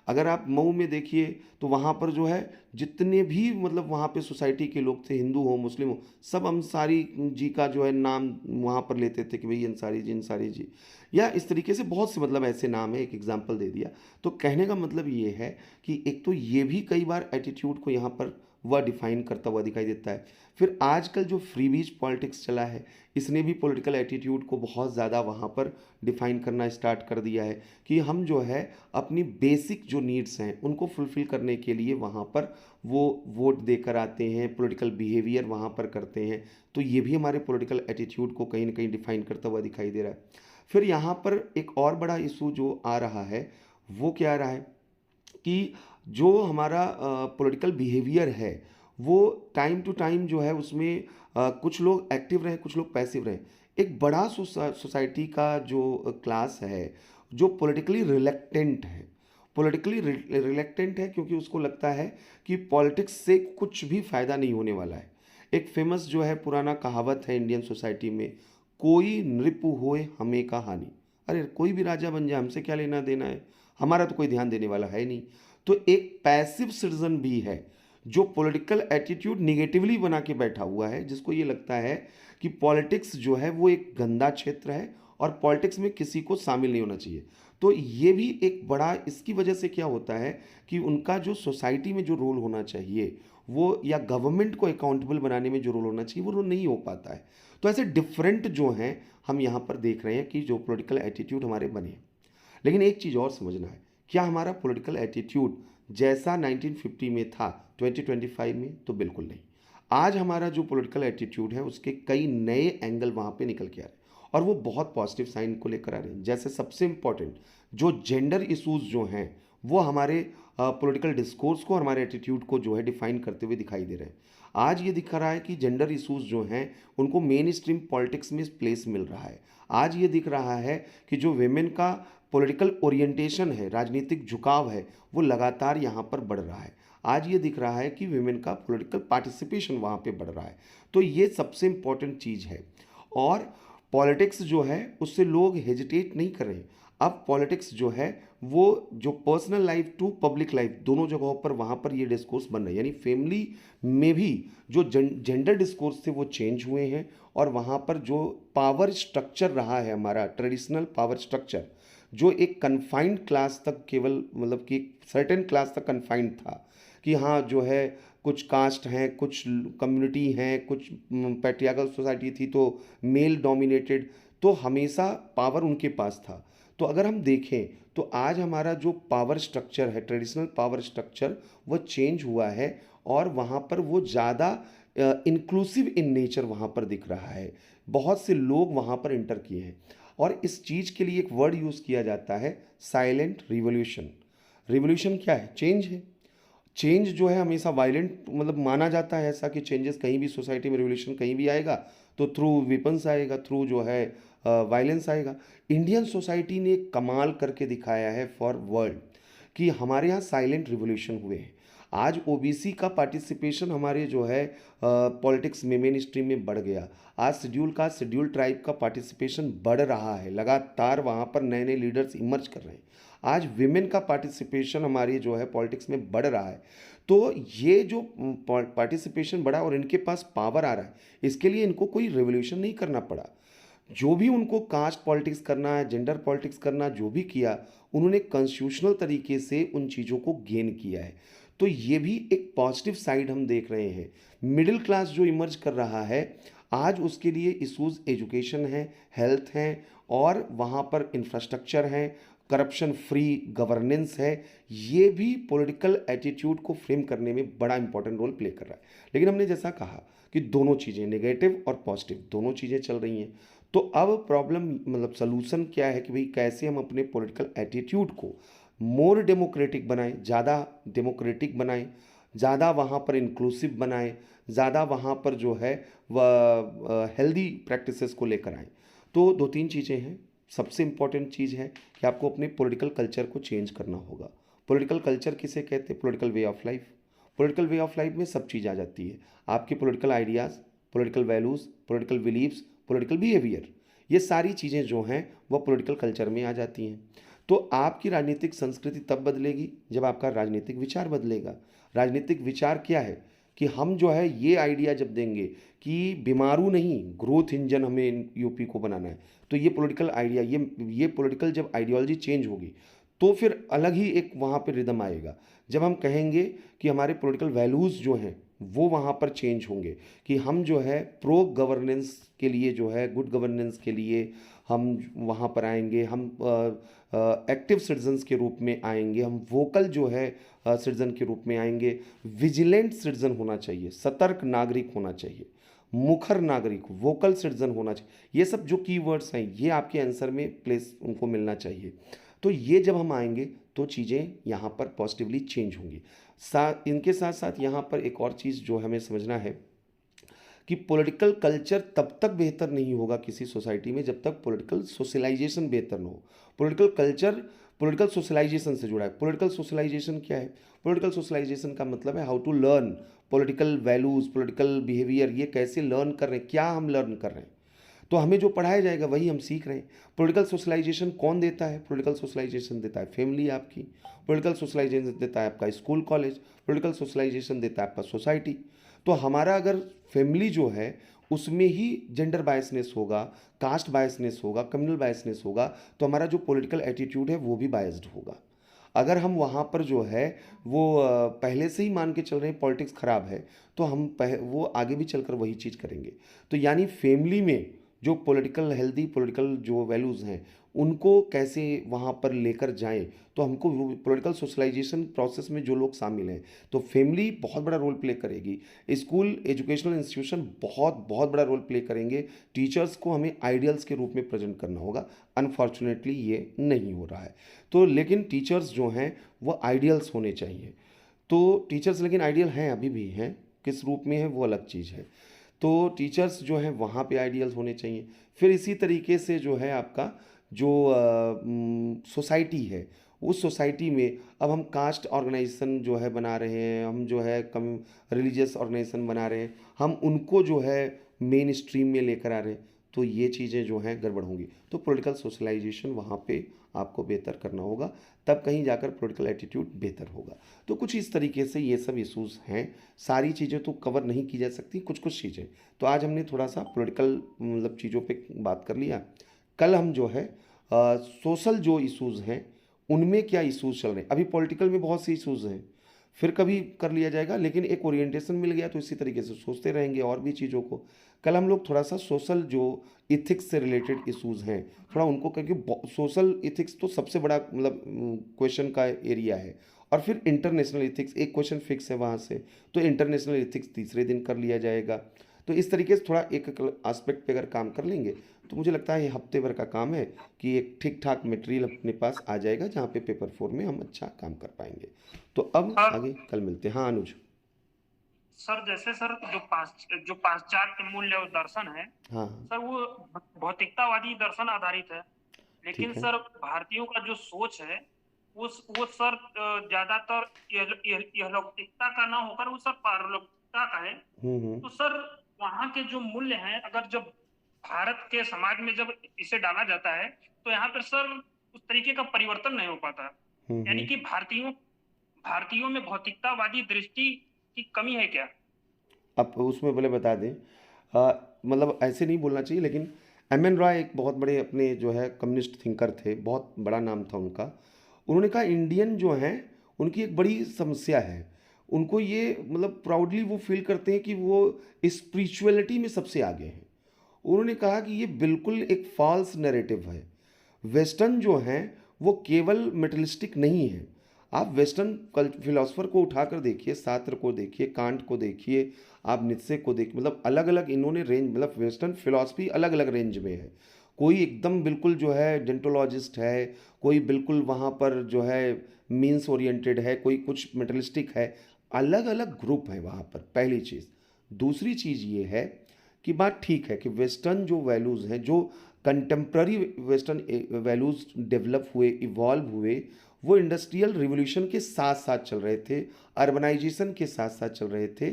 अगर आप मऊ में देखिए तो वहाँ पर जो है जितने भी मतलब वहाँ पे सोसाइटी के लोग थे, हिंदू हो मुस्लिम हो, सब अंसारी जी का जो है नाम वहाँ पर लेते थे कि भाई अंसारी जी, या इस तरीके से बहुत से मतलब ऐसे नाम है, एक एग्जांपल दे दिया। तो कहने का मतलब ये है कि एक तो ये भी कई बार एटीट्यूड को यहाँ पर वह डिफाइन करता हुआ दिखाई देता है। फिर आजकल जो फ्रीबीज पॉलिटिक्स चला है इसने भी पॉलिटिकल एटीट्यूड को बहुत ज़्यादा वहाँ पर डिफाइन करना स्टार्ट कर दिया है कि हम जो है अपनी बेसिक जो नीड्स हैं उनको फुलफ़िल करने के लिए वहाँ पर वो वोट देकर आते हैं, पॉलिटिकल बिहेवियर वहाँ पर करते हैं। तो ये भी हमारे पॉलिटिकल एटीट्यूड को कहीं ना कहीं डिफाइन करता हुआ दिखाई दे रहा है। फिर यहाँ पर एक और बड़ा इशू जो आ रहा है वो क्या आ रहा है कि जो हमारा पॉलिटिकल बिहेवियर है वो टाइम टू टाइम जो है उसमें कुछ लोग एक्टिव रहें, कुछ लोग पैसिव रहें। एक बड़ा सोसाइटी का जो क्लास है जो पॉलिटिकली रिलेक्टेंट है, क्योंकि उसको लगता है कि पॉलिटिक्स से कुछ भी फ़ायदा नहीं होने वाला है। एक फेमस जो है पुराना कहावत है इंडियन सोसाइटी में, कोई नृप होए हमें का हानि। अरे कोई भी राजा बन जाए, हमसे क्या लेना देना है, हमारा तो कोई ध्यान देने वाला है नहीं। तो एक पैसिव सिटीजन भी है जो पॉलिटिकल एटीट्यूड निगेटिवली बना के बैठा हुआ है, जिसको ये लगता है कि पॉलिटिक्स जो है वो एक गंदा क्षेत्र है और पॉलिटिक्स में किसी को शामिल नहीं होना चाहिए। तो ये भी एक बड़ा, इसकी वजह से क्या होता है कि उनका जो सोसाइटी में जो रोल होना चाहिए वो, या गवर्नमेंट को अकाउंटेबल बनाने में जो रोल होना चाहिए वो रोल नहीं हो पाता है। तो ऐसे डिफरेंट जो हैं हम यहाँ पर देख रहे हैं कि जो पॉलिटिकल एटीट्यूड हमारे बने हैं। लेकिन एक चीज़ और समझना है, क्या हमारा पॉलिटिकल एटीट्यूड जैसा 1950 में था 2025 में? तो बिल्कुल नहीं। आज हमारा जो पॉलिटिकल एटीट्यूड है उसके कई नए एंगल वहाँ पे निकल के आ रहे हैं और वो बहुत पॉजिटिव साइन को लेकर आ रहे हैं। जैसे सबसे इम्पॉर्टेंट जो जेंडर इशूज़ जो हैं वो हमारे पॉलिटिकल डिस्कोर्स को और हमारे एटीट्यूड को जो है डिफाइन करते हुए दिखाई दे रहे हैं। आज ये दिख रहा है कि जेंडर इशूज़ जो हैं उनको मेन स्ट्रीम पॉलिटिक्स में प्लेस मिल रहा है। आज ये दिख रहा है कि जो वेमेन का पॉलिटिकल ओरिएंटेशन है, राजनीतिक झुकाव है, वो लगातार यहाँ पर बढ़ रहा है। आज ये दिख रहा है कि वेमेन का पॉलिटिकल पार्टिसिपेशन वहाँ पे बढ़ रहा है। तो ये सबसे इम्पॉर्टेंट चीज़ है और पॉलिटिक्स जो है उससे लोग हेजिटेट नहीं कर रहे। अब पॉलिटिक्स जो है वो जो personal life to public life दोनों जगहों पर वहाँ पर ये डिस्कोर्स बन रहे हैं, यानी फैमिली में भी जो जेंडर डिस्कोर्स थे वो चेंज हुए हैं और वहाँ पर जो पावर स्ट्रक्चर रहा है हमारा ट्रेडिशनल पावर स्ट्रक्चर, जो एक कन्फाइंड क्लास तक केवल मतलब कि सर्टेन क्लास तक कन्फाइंड था कि हाँ जो है कुछ कास्ट हैं, कुछ कम्युनिटी हैं, कुछ पैट्रियार्कल सोसाइटी थी तो मेल डोमिनेटेड, तो हमेशा पावर उनके पास था। तो अगर हम देखें तो आज हमारा जो पावर स्ट्रक्चर है, ट्रेडिशनल पावर स्ट्रक्चर, वो चेंज हुआ है और वहाँ पर वो ज़्यादा इंक्लूसिव इन नेचर वहाँ पर दिख रहा है। बहुत से लोग वहाँ पर इंटर किए हैं और इस चीज़ के लिए एक वर्ड यूज़ किया जाता है साइलेंट रिवॉल्यूशन। रिवॉल्यूशन क्या है? चेंज है। चेंज जो है हमेशा वायलेंट मतलब माना जाता है, ऐसा कि चेंजेस कहीं भी सोसाइटी में रिवॉल्यूशन कहीं भी आएगा तो थ्रू वेपन्स आएगा, थ्रू जो है वायलेंस आएगा। इंडियन सोसाइटी ने कमाल करके दिखाया है फॉर वर्ल्ड कि हमारे यहाँ साइलेंट रिवॉल्यूशन हुए हैं। आज ओबीसी का पार्टिसिपेशन हमारे जो है पॉलिटिक्स में मेन स्ट्रीम में बढ़ गया। आज शेड्यूल ट्राइब का पार्टिसिपेशन बढ़ रहा है, लगातार वहाँ पर नए नए लीडर्स इमर्ज कर रहे हैं। आज विमेन का पार्टिसिपेशन हमारी जो है पॉलिटिक्स में बढ़ रहा है। तो ये जो पार्टिसिपेशन बढ़ा और इनके पास पावर आ रहा है, इसके लिए इनको कोई रेवोल्यूशन नहीं करना पड़ा। जो भी उनको कास्ट पॉलिटिक्स करना है, जेंडर पॉलिटिक्स करना, जो भी किया उन्होंने कॉन्स्टिट्यूशनल तरीके से उन चीज़ों को गेन किया है। तो ये भी एक पॉजिटिव साइड हम देख रहे हैं। मिडिल क्लास जो इमर्ज कर रहा है आज, उसके लिए इशूज़ एजुकेशन है, हेल्थ हैं और वहाँ पर इंफ्रास्ट्रक्चर हैं, करप्शन फ्री गवर्नेंस है। ये भी पॉलिटिकल एटीट्यूड को फ्रेम करने में बड़ा इंपॉर्टेंट रोल प्ले कर रहा है। लेकिन हमने जैसा कहा कि दोनों चीज़ें, नेगेटिव और पॉजिटिव दोनों चीज़ें चल रही हैं। तो अब प्रॉब्लम मतलब सलूशन क्या है कि भाई कैसे हम अपने पॉलिटिकल एटीट्यूड को मोर डेमोक्रेटिक बनाएं, ज़्यादा डेमोक्रेटिक बनाएं, ज़्यादा वहाँ पर इंक्लूसिव बनाएं, ज़्यादा वहाँ पर जो है वह हेल्दी प्रैक्टिसेस को लेकर आएँ। तो दो तीन चीज़ें हैं। सबसे इम्पॉर्टेंट चीज़ है कि आपको अपने पॉलिटिकल कल्चर को चेंज करना होगा। पॉलिटिकल कल्चर किसे कहते हैं? Political way of life. Political way of life में सब चीज़ आ जाती है, आपके political ideas, political values, political beliefs, political behaviour, ये सारी चीज़ें जो हैं वह पॉलिटिकल कल्चर में आ जाती हैं। तो आपकी राजनीतिक संस्कृति तब बदलेगी जब आपका राजनीतिक विचार बदलेगा। राजनीतिक विचार क्या है कि हम जो है ये आइडिया जब देंगे कि बीमारू नहीं, ग्रोथ इंजन हमें यूपी को बनाना है, तो ये पॉलिटिकल आइडिया, ये पॉलिटिकल जब आइडियोलॉजी चेंज होगी तो फिर अलग ही एक वहाँ पे रिदम आएगा। जब हम कहेंगे कि हमारे पॉलिटिकल वैल्यूज़ जो हैं वो वहाँ पर चेंज होंगे कि हम जो है प्रो गवर्नेंस के लिए जो है गुड गवर्नेंस के लिए हम वहाँ पर आएंगे, हम एक्टिव सिटीजन्स के रूप में आएंगे, हम वोकल जो है सिटीजन के रूप में आएंगे, विजिलेंट सिटीजन होना चाहिए, सतर्क नागरिक होना चाहिए, मुखर नागरिक, वोकल सिटीजन होना चाहिए। ये सब जो कीवर्ड्स हैं ये आपके आंसर में प्लेस उनको मिलना चाहिए। तो ये जब हम आएंगे तो चीज़ें यहाँ पर पॉजिटिवली चेंज होंगी। इनके साथ साथ यहाँ पर एक और चीज़ जो हमें समझना है कि पॉलिटिकल कल्चर तब तक बेहतर नहीं होगा किसी सोसाइटी में जब तक पॉलिटिकल सोशलाइजेशन बेहतर ना हो। पॉलिटिकल कल्चर पॉलिटिकल सोशलाइजेशन से जुड़ा है। पॉलिटिकल सोशलाइजेशन क्या है? पॉलिटिकल सोशलाइजेशन का मतलब है how to learn political values, political behaviour, ये कैसे लर्न कर रहे हैं, क्या हम लर्न कर रहे हैं। तो हमें जो पढ़ाया जाएगा वही हम सीख रहे हैं। पॉलिटिकल सोशलाइजेशन कौन देता है? पॉलिटिकल सोशलाइजेशन देता है फैमिली आपकी, पॉलिटिकल सोशलाइजेशन देता है आपका स्कूल कॉलेज, पॉलिटिकल सोशलाइजेशन देता है आपका सोसाइटी। तो हमारा अगर फैमिली जो है उसमें ही जेंडर बायसनेस होगा, कास्ट बायसनेस होगा, कम्युनल बायसनेस होगा, तो हमारा जो पॉलिटिकल एटीट्यूड है वो भी बायस्ड होगा। अगर हम वहाँ पर जो है वो पहले से ही मान के चल रहे हैं पॉलिटिक्स ख़राब है, तो वो आगे भी चलकर वही चीज़ करेंगे। तो यानी फैमिली में जो पॉलिटिकल हेल्दी पॉलिटिकल जो वैल्यूज़ हैं उनको कैसे वहाँ पर लेकर जाएं, तो हमको पॉलिटिकल सोशलाइजेशन प्रोसेस में जो लोग शामिल हैं, तो फैमिली बहुत बड़ा रोल प्ले करेगी, स्कूल एजुकेशनल इंस्टीट्यूशन बहुत बहुत बड़ा रोल प्ले करेंगे, टीचर्स को हमें आइडियल्स के रूप में प्रेजेंट करना होगा। अनफॉर्चुनेटली ये नहीं हो रहा है। तो लेकिन टीचर्स जो हैं वो आइडियल्स होने चाहिए। तो टीचर्स लेकिन आइडियल हैं, अभी भी हैं, किस रूप में है वो अलग चीज़ है। तो टीचर्स जो हैं वहाँ पे आइडियल्स होने चाहिए। फिर इसी तरीके से जो है आपका जो सोसाइटी है, उस सोसाइटी में अब हम कास्ट ऑर्गेनाइजेशन जो है बना रहे हैं, हम जो है कम रिलीजियस ऑर्गेनाइजेशन बना रहे हैं, हम उनको जो है मेन स्ट्रीम में लेकर आ रहे हैं, तो ये चीज़ें जो हैं गड़बड़ होंगी। तो पॉलिटिकल सोशलाइजेशन वहाँ पे आपको बेहतर करना होगा, तब कहीं जाकर पॉलिटिकल एटीट्यूड बेहतर होगा। तो कुछ इस तरीके से ये सब इश्यूज़ हैं। सारी चीज़ें तो कवर नहीं की जा सकती, कुछ कुछ चीज़ें। तो आज हमने थोड़ा सा पॉलिटिकल मतलब चीज़ों पे बात कर लिया। कल हम जो है सोशल जो इश्यूज़ हैं उनमें क्या इश्यूज़ चल रहे हैं। अभी पॉलिटिकल में बहुत सी इश्यूज़ हैं, फिर कभी कर लिया जाएगा, लेकिन एक ओरिएंटेशन मिल गया तो इसी तरीके से सोचते रहेंगे और भी चीज़ों को। कल हम लोग थोड़ा सा सोशल जो इथिक्स से रिलेटेड इश्यूज़ हैं थोड़ा उनको, क्योंकि सोशल इथिक्स तो सबसे बड़ा मतलब क्वेश्चन का एरिया है, और फिर इंटरनेशनल इथिक्स एक क्वेश्चन फिक्स है वहाँ से, तो इंटरनेशनल इथिक्स तीसरे दिन कर लिया जाएगा। तो इस तरीके से थोड़ा एक एस्पेक्ट पे अगर काम कर लेंगे तो मुझे लगता है ये हफ्ते भर का काम है कि एक ठीक ठाक मटेरियल अपने पास आ जाएगा जहाँ पे पेपर 4 में हम अच्छा काम कर पाएंगे। तो अब सर आगे कल मिलते हैं। हाँ अनुज। सर जैसे सर जो पाश्चात्य मूल्य और दर्शन है हाँ सर, वो भौतिकतावादी दर्शन आधारित है। लेकिन ठीक है। सर भारतीयों का जो सोच है वो सर ज्यादातर यहलौकिकता का ना होकर वो सर पारलौकिकता का है। हम्म। तो सर वहाँ के जो मूल्य हैं, अगर जब भारत के समाज में जब इसे डाला जाता है तो यहाँ पर सर उस तरीके का परिवर्तन नहीं हो पाता। यानी कि भारतीयों में भौतिकतावादी दृष्टि की कमी है क्या? अब उसमें बोले बता दें, मतलब ऐसे नहीं बोलना चाहिए, लेकिन एम एन रॉय एक बहुत बड़े अपने जो है कम्युनिस्ट थिंकर थे, बहुत बड़ा नाम था उनका। उन्होंने कहा इंडियन जो हैं उनकी एक बड़ी समस्या है, उनको ये मतलब प्राउडली वो फील करते हैं कि वो स्पिरिचुअलिटी में सबसे आगे हैं। उन्होंने कहा कि ये बिल्कुल एक फॉल्स नैरेटिव है। वेस्टर्न जो हैं वो केवल मेटलिस्टिक नहीं है। आप वेस्टर्न फिलोसफर को उठाकर देखिए, सात्र को देखिए, कांट को देखिए, आप नित्से को देखिए, मतलब अलग अलग इन्होंने रेंज, मतलब वेस्टर्न फिलॉसफी अलग अलग रेंज में है। कोई एकदम बिल्कुल जो है डेंटोलॉजिस्ट है, कोई बिल्कुल वहाँ पर जो है मीन्स ओरिएंटेड है, कोई कुछ मेटलिस्टिक है, अलग अलग ग्रुप है वहाँ पर, पहली चीज़। दूसरी चीज़ ये है कि बात ठीक है कि वेस्टर्न जो वैल्यूज़ हैं, जो कंटेम्प्ररी वेस्टर्न वैल्यूज़ डेवलप हुए, इवॉल्व हुए, वो इंडस्ट्रियल रिवोल्यूशन के साथ साथ चल रहे थे, अर्बनाइजेशन के साथ साथ चल रहे थे।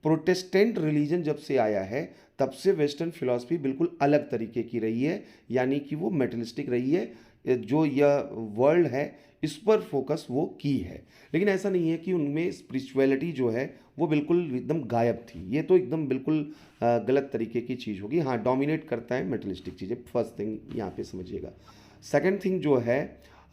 प्रोटेस्टेंट रिलीजन जब से आया है तब से वेस्टर्न फिलॉसफी बिल्कुल अलग तरीके की रही है, यानी कि वो मेटलिस्टिक रही है। जो यह वर्ल्ड है इस पर फोकस वो की है, लेकिन ऐसा नहीं है कि उनमें स्पिरिचुअलिटी जो है वो बिल्कुल एकदम गायब थी। ये तो एकदम बिल्कुल गलत तरीके की चीज़ होगी। हाँ, डोमिनेट करता है मेटलिस्टिक चीज़ें, फर्स्ट थिंग यहाँ पे समझिएगा। सेकंड थिंग जो है,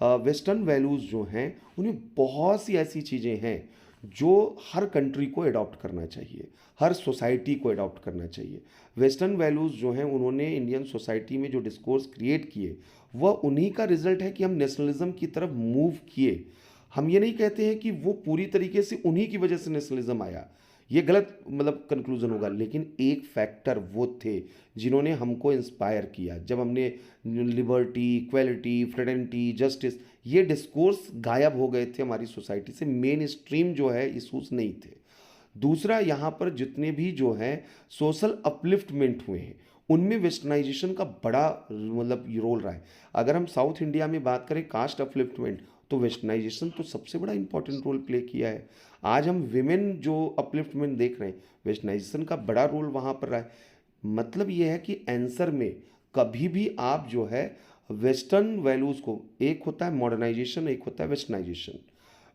वेस्टर्न वैल्यूज़ जो हैं उन्हें बहुत सी ऐसी चीज़ें हैं जो हर कंट्री को अडॉप्ट करना चाहिए, हर सोसाइटी को अडॉप्ट करना चाहिए। वेस्टर्न वैल्यूज़ जो हैं उन्होंने इंडियन सोसाइटी में जो डिस्कोर्स क्रिएट किए वह उन्हीं का रिजल्ट है कि हम नेशनलिज्म की तरफ मूव किए। हम ये नहीं कहते हैं कि वो पूरी तरीके से उन्हीं की वजह से नेशनलिज्म आया, ये गलत मतलब कंक्लूजन होगा, लेकिन एक फैक्टर वो थे जिन्होंने हमको इंस्पायर किया। जब हमने लिबर्टी, इक्वलिटी, फ्रेटर्निटी, जस्टिस, ये डिस्कोर्स गायब हो गए थे हमारी सोसाइटी से, मेन स्ट्रीम जो है इशूज नहीं थे। दूसरा, यहाँ पर जितने भी जो हैं सोशल अपलिफ्टमेंट हुए हैं उनमें वेस्टर्नाइजेशन का बड़ा मतलब रोल रहा है। अगर हम साउथ इंडिया में बात करें कास्ट अपलिफ्टमेंट, तो वेस्टर्नाइजेशन तो सबसे बड़ा इंपॉर्टेंट रोल प्ले किया है। आज हम विमेन जो अपलिफ्टमेंट देख रहे हैं, वेस्टर्नाइजेशन का बड़ा रोल वहाँ पर रहा है। मतलब ये है कि आंसर में कभी भी आप जो है वेस्टर्न वैल्यूज़ को, एक होता है मॉडर्नाइजेशन, एक होता है वेस्टर्नाइजेशन।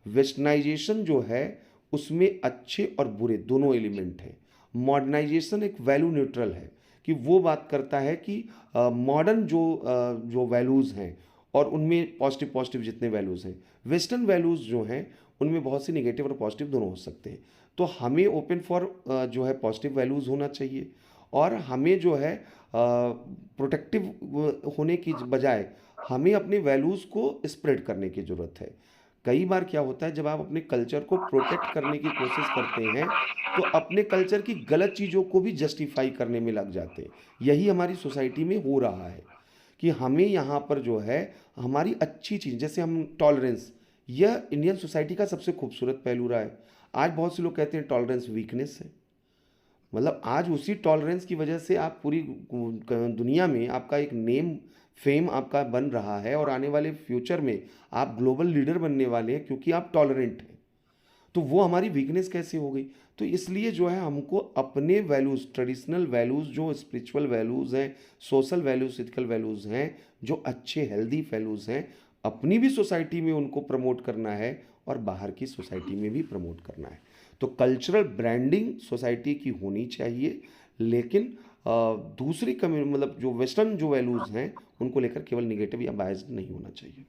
वेस्टर्नाइजेशन जो है उसमें अच्छे और बुरे दोनों एलिमेंट हैं। मॉडर्नाइजेशन एक वैल्यू न्यूट्रल है, कि वो बात करता है कि मॉडर्न जो वैल्यूज़ हैं और उनमें पॉजिटिव पॉजिटिव जितने वैल्यूज़ हैं, वेस्टर्न वैल्यूज़ जो हैं उनमें बहुत सी नेगेटिव और पॉजिटिव दोनों हो सकते हैं। तो हमें ओपन फॉर जो है पॉजिटिव वैल्यूज़ होना चाहिए, और हमें जो है प्रोटेक्टिव होने की बजाय हमें अपने वैल्यूज़ को स्प्रेड करने की ज़रूरत है। कई बार क्या होता है, जब आप अपने कल्चर को प्रोटेक्ट करने की कोशिश करते हैं तो अपने कल्चर की गलत चीज़ों को भी जस्टिफाई करने में लग जाते हैं। यही हमारी सोसाइटी में हो रहा है कि हमें यहाँ पर जो है हमारी अच्छी चीज़, जैसे हम टॉलरेंस, यह इंडियन सोसाइटी का सबसे खूबसूरत पहलू रहा है। आज बहुत से लोग कहते हैं टॉलरेंस वीकनेस है, मतलब आज उसी टॉलरेंस की वजह से आप पूरी दुनिया में आपका एक नेम फेम आपका बन रहा है, और आने वाले फ्यूचर में आप ग्लोबल लीडर बनने वाले हैं क्योंकि आप टॉलरेंट हैं। तो वो हमारी वीकनेस कैसे हो गई? तो इसलिए जो है हमको अपने वैल्यूज़, ट्रेडिशनल वैल्यूज़, जो स्पिरिचुअल वैल्यूज़ हैं, सोशल वैल्यूज़, एथिकल वैल्यूज़ हैं, जो अच्छे हेल्दी वैल्यूज़ हैं, अपनी भी सोसाइटी में उनको प्रमोट करना है और बाहर की सोसाइटी में भी प्रमोट करना है। तो कल्चरल ब्रांडिंग सोसाइटी की होनी चाहिए, लेकिन दूसरी मतलब जो वेस्टर्न जो वैल्यूज़ हैं उनको लेकर केवल निगेटिव या बायस्ड नहीं होना चाहिए।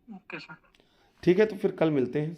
Okay sir. ठीक है, तो फिर कल मिलते हैं।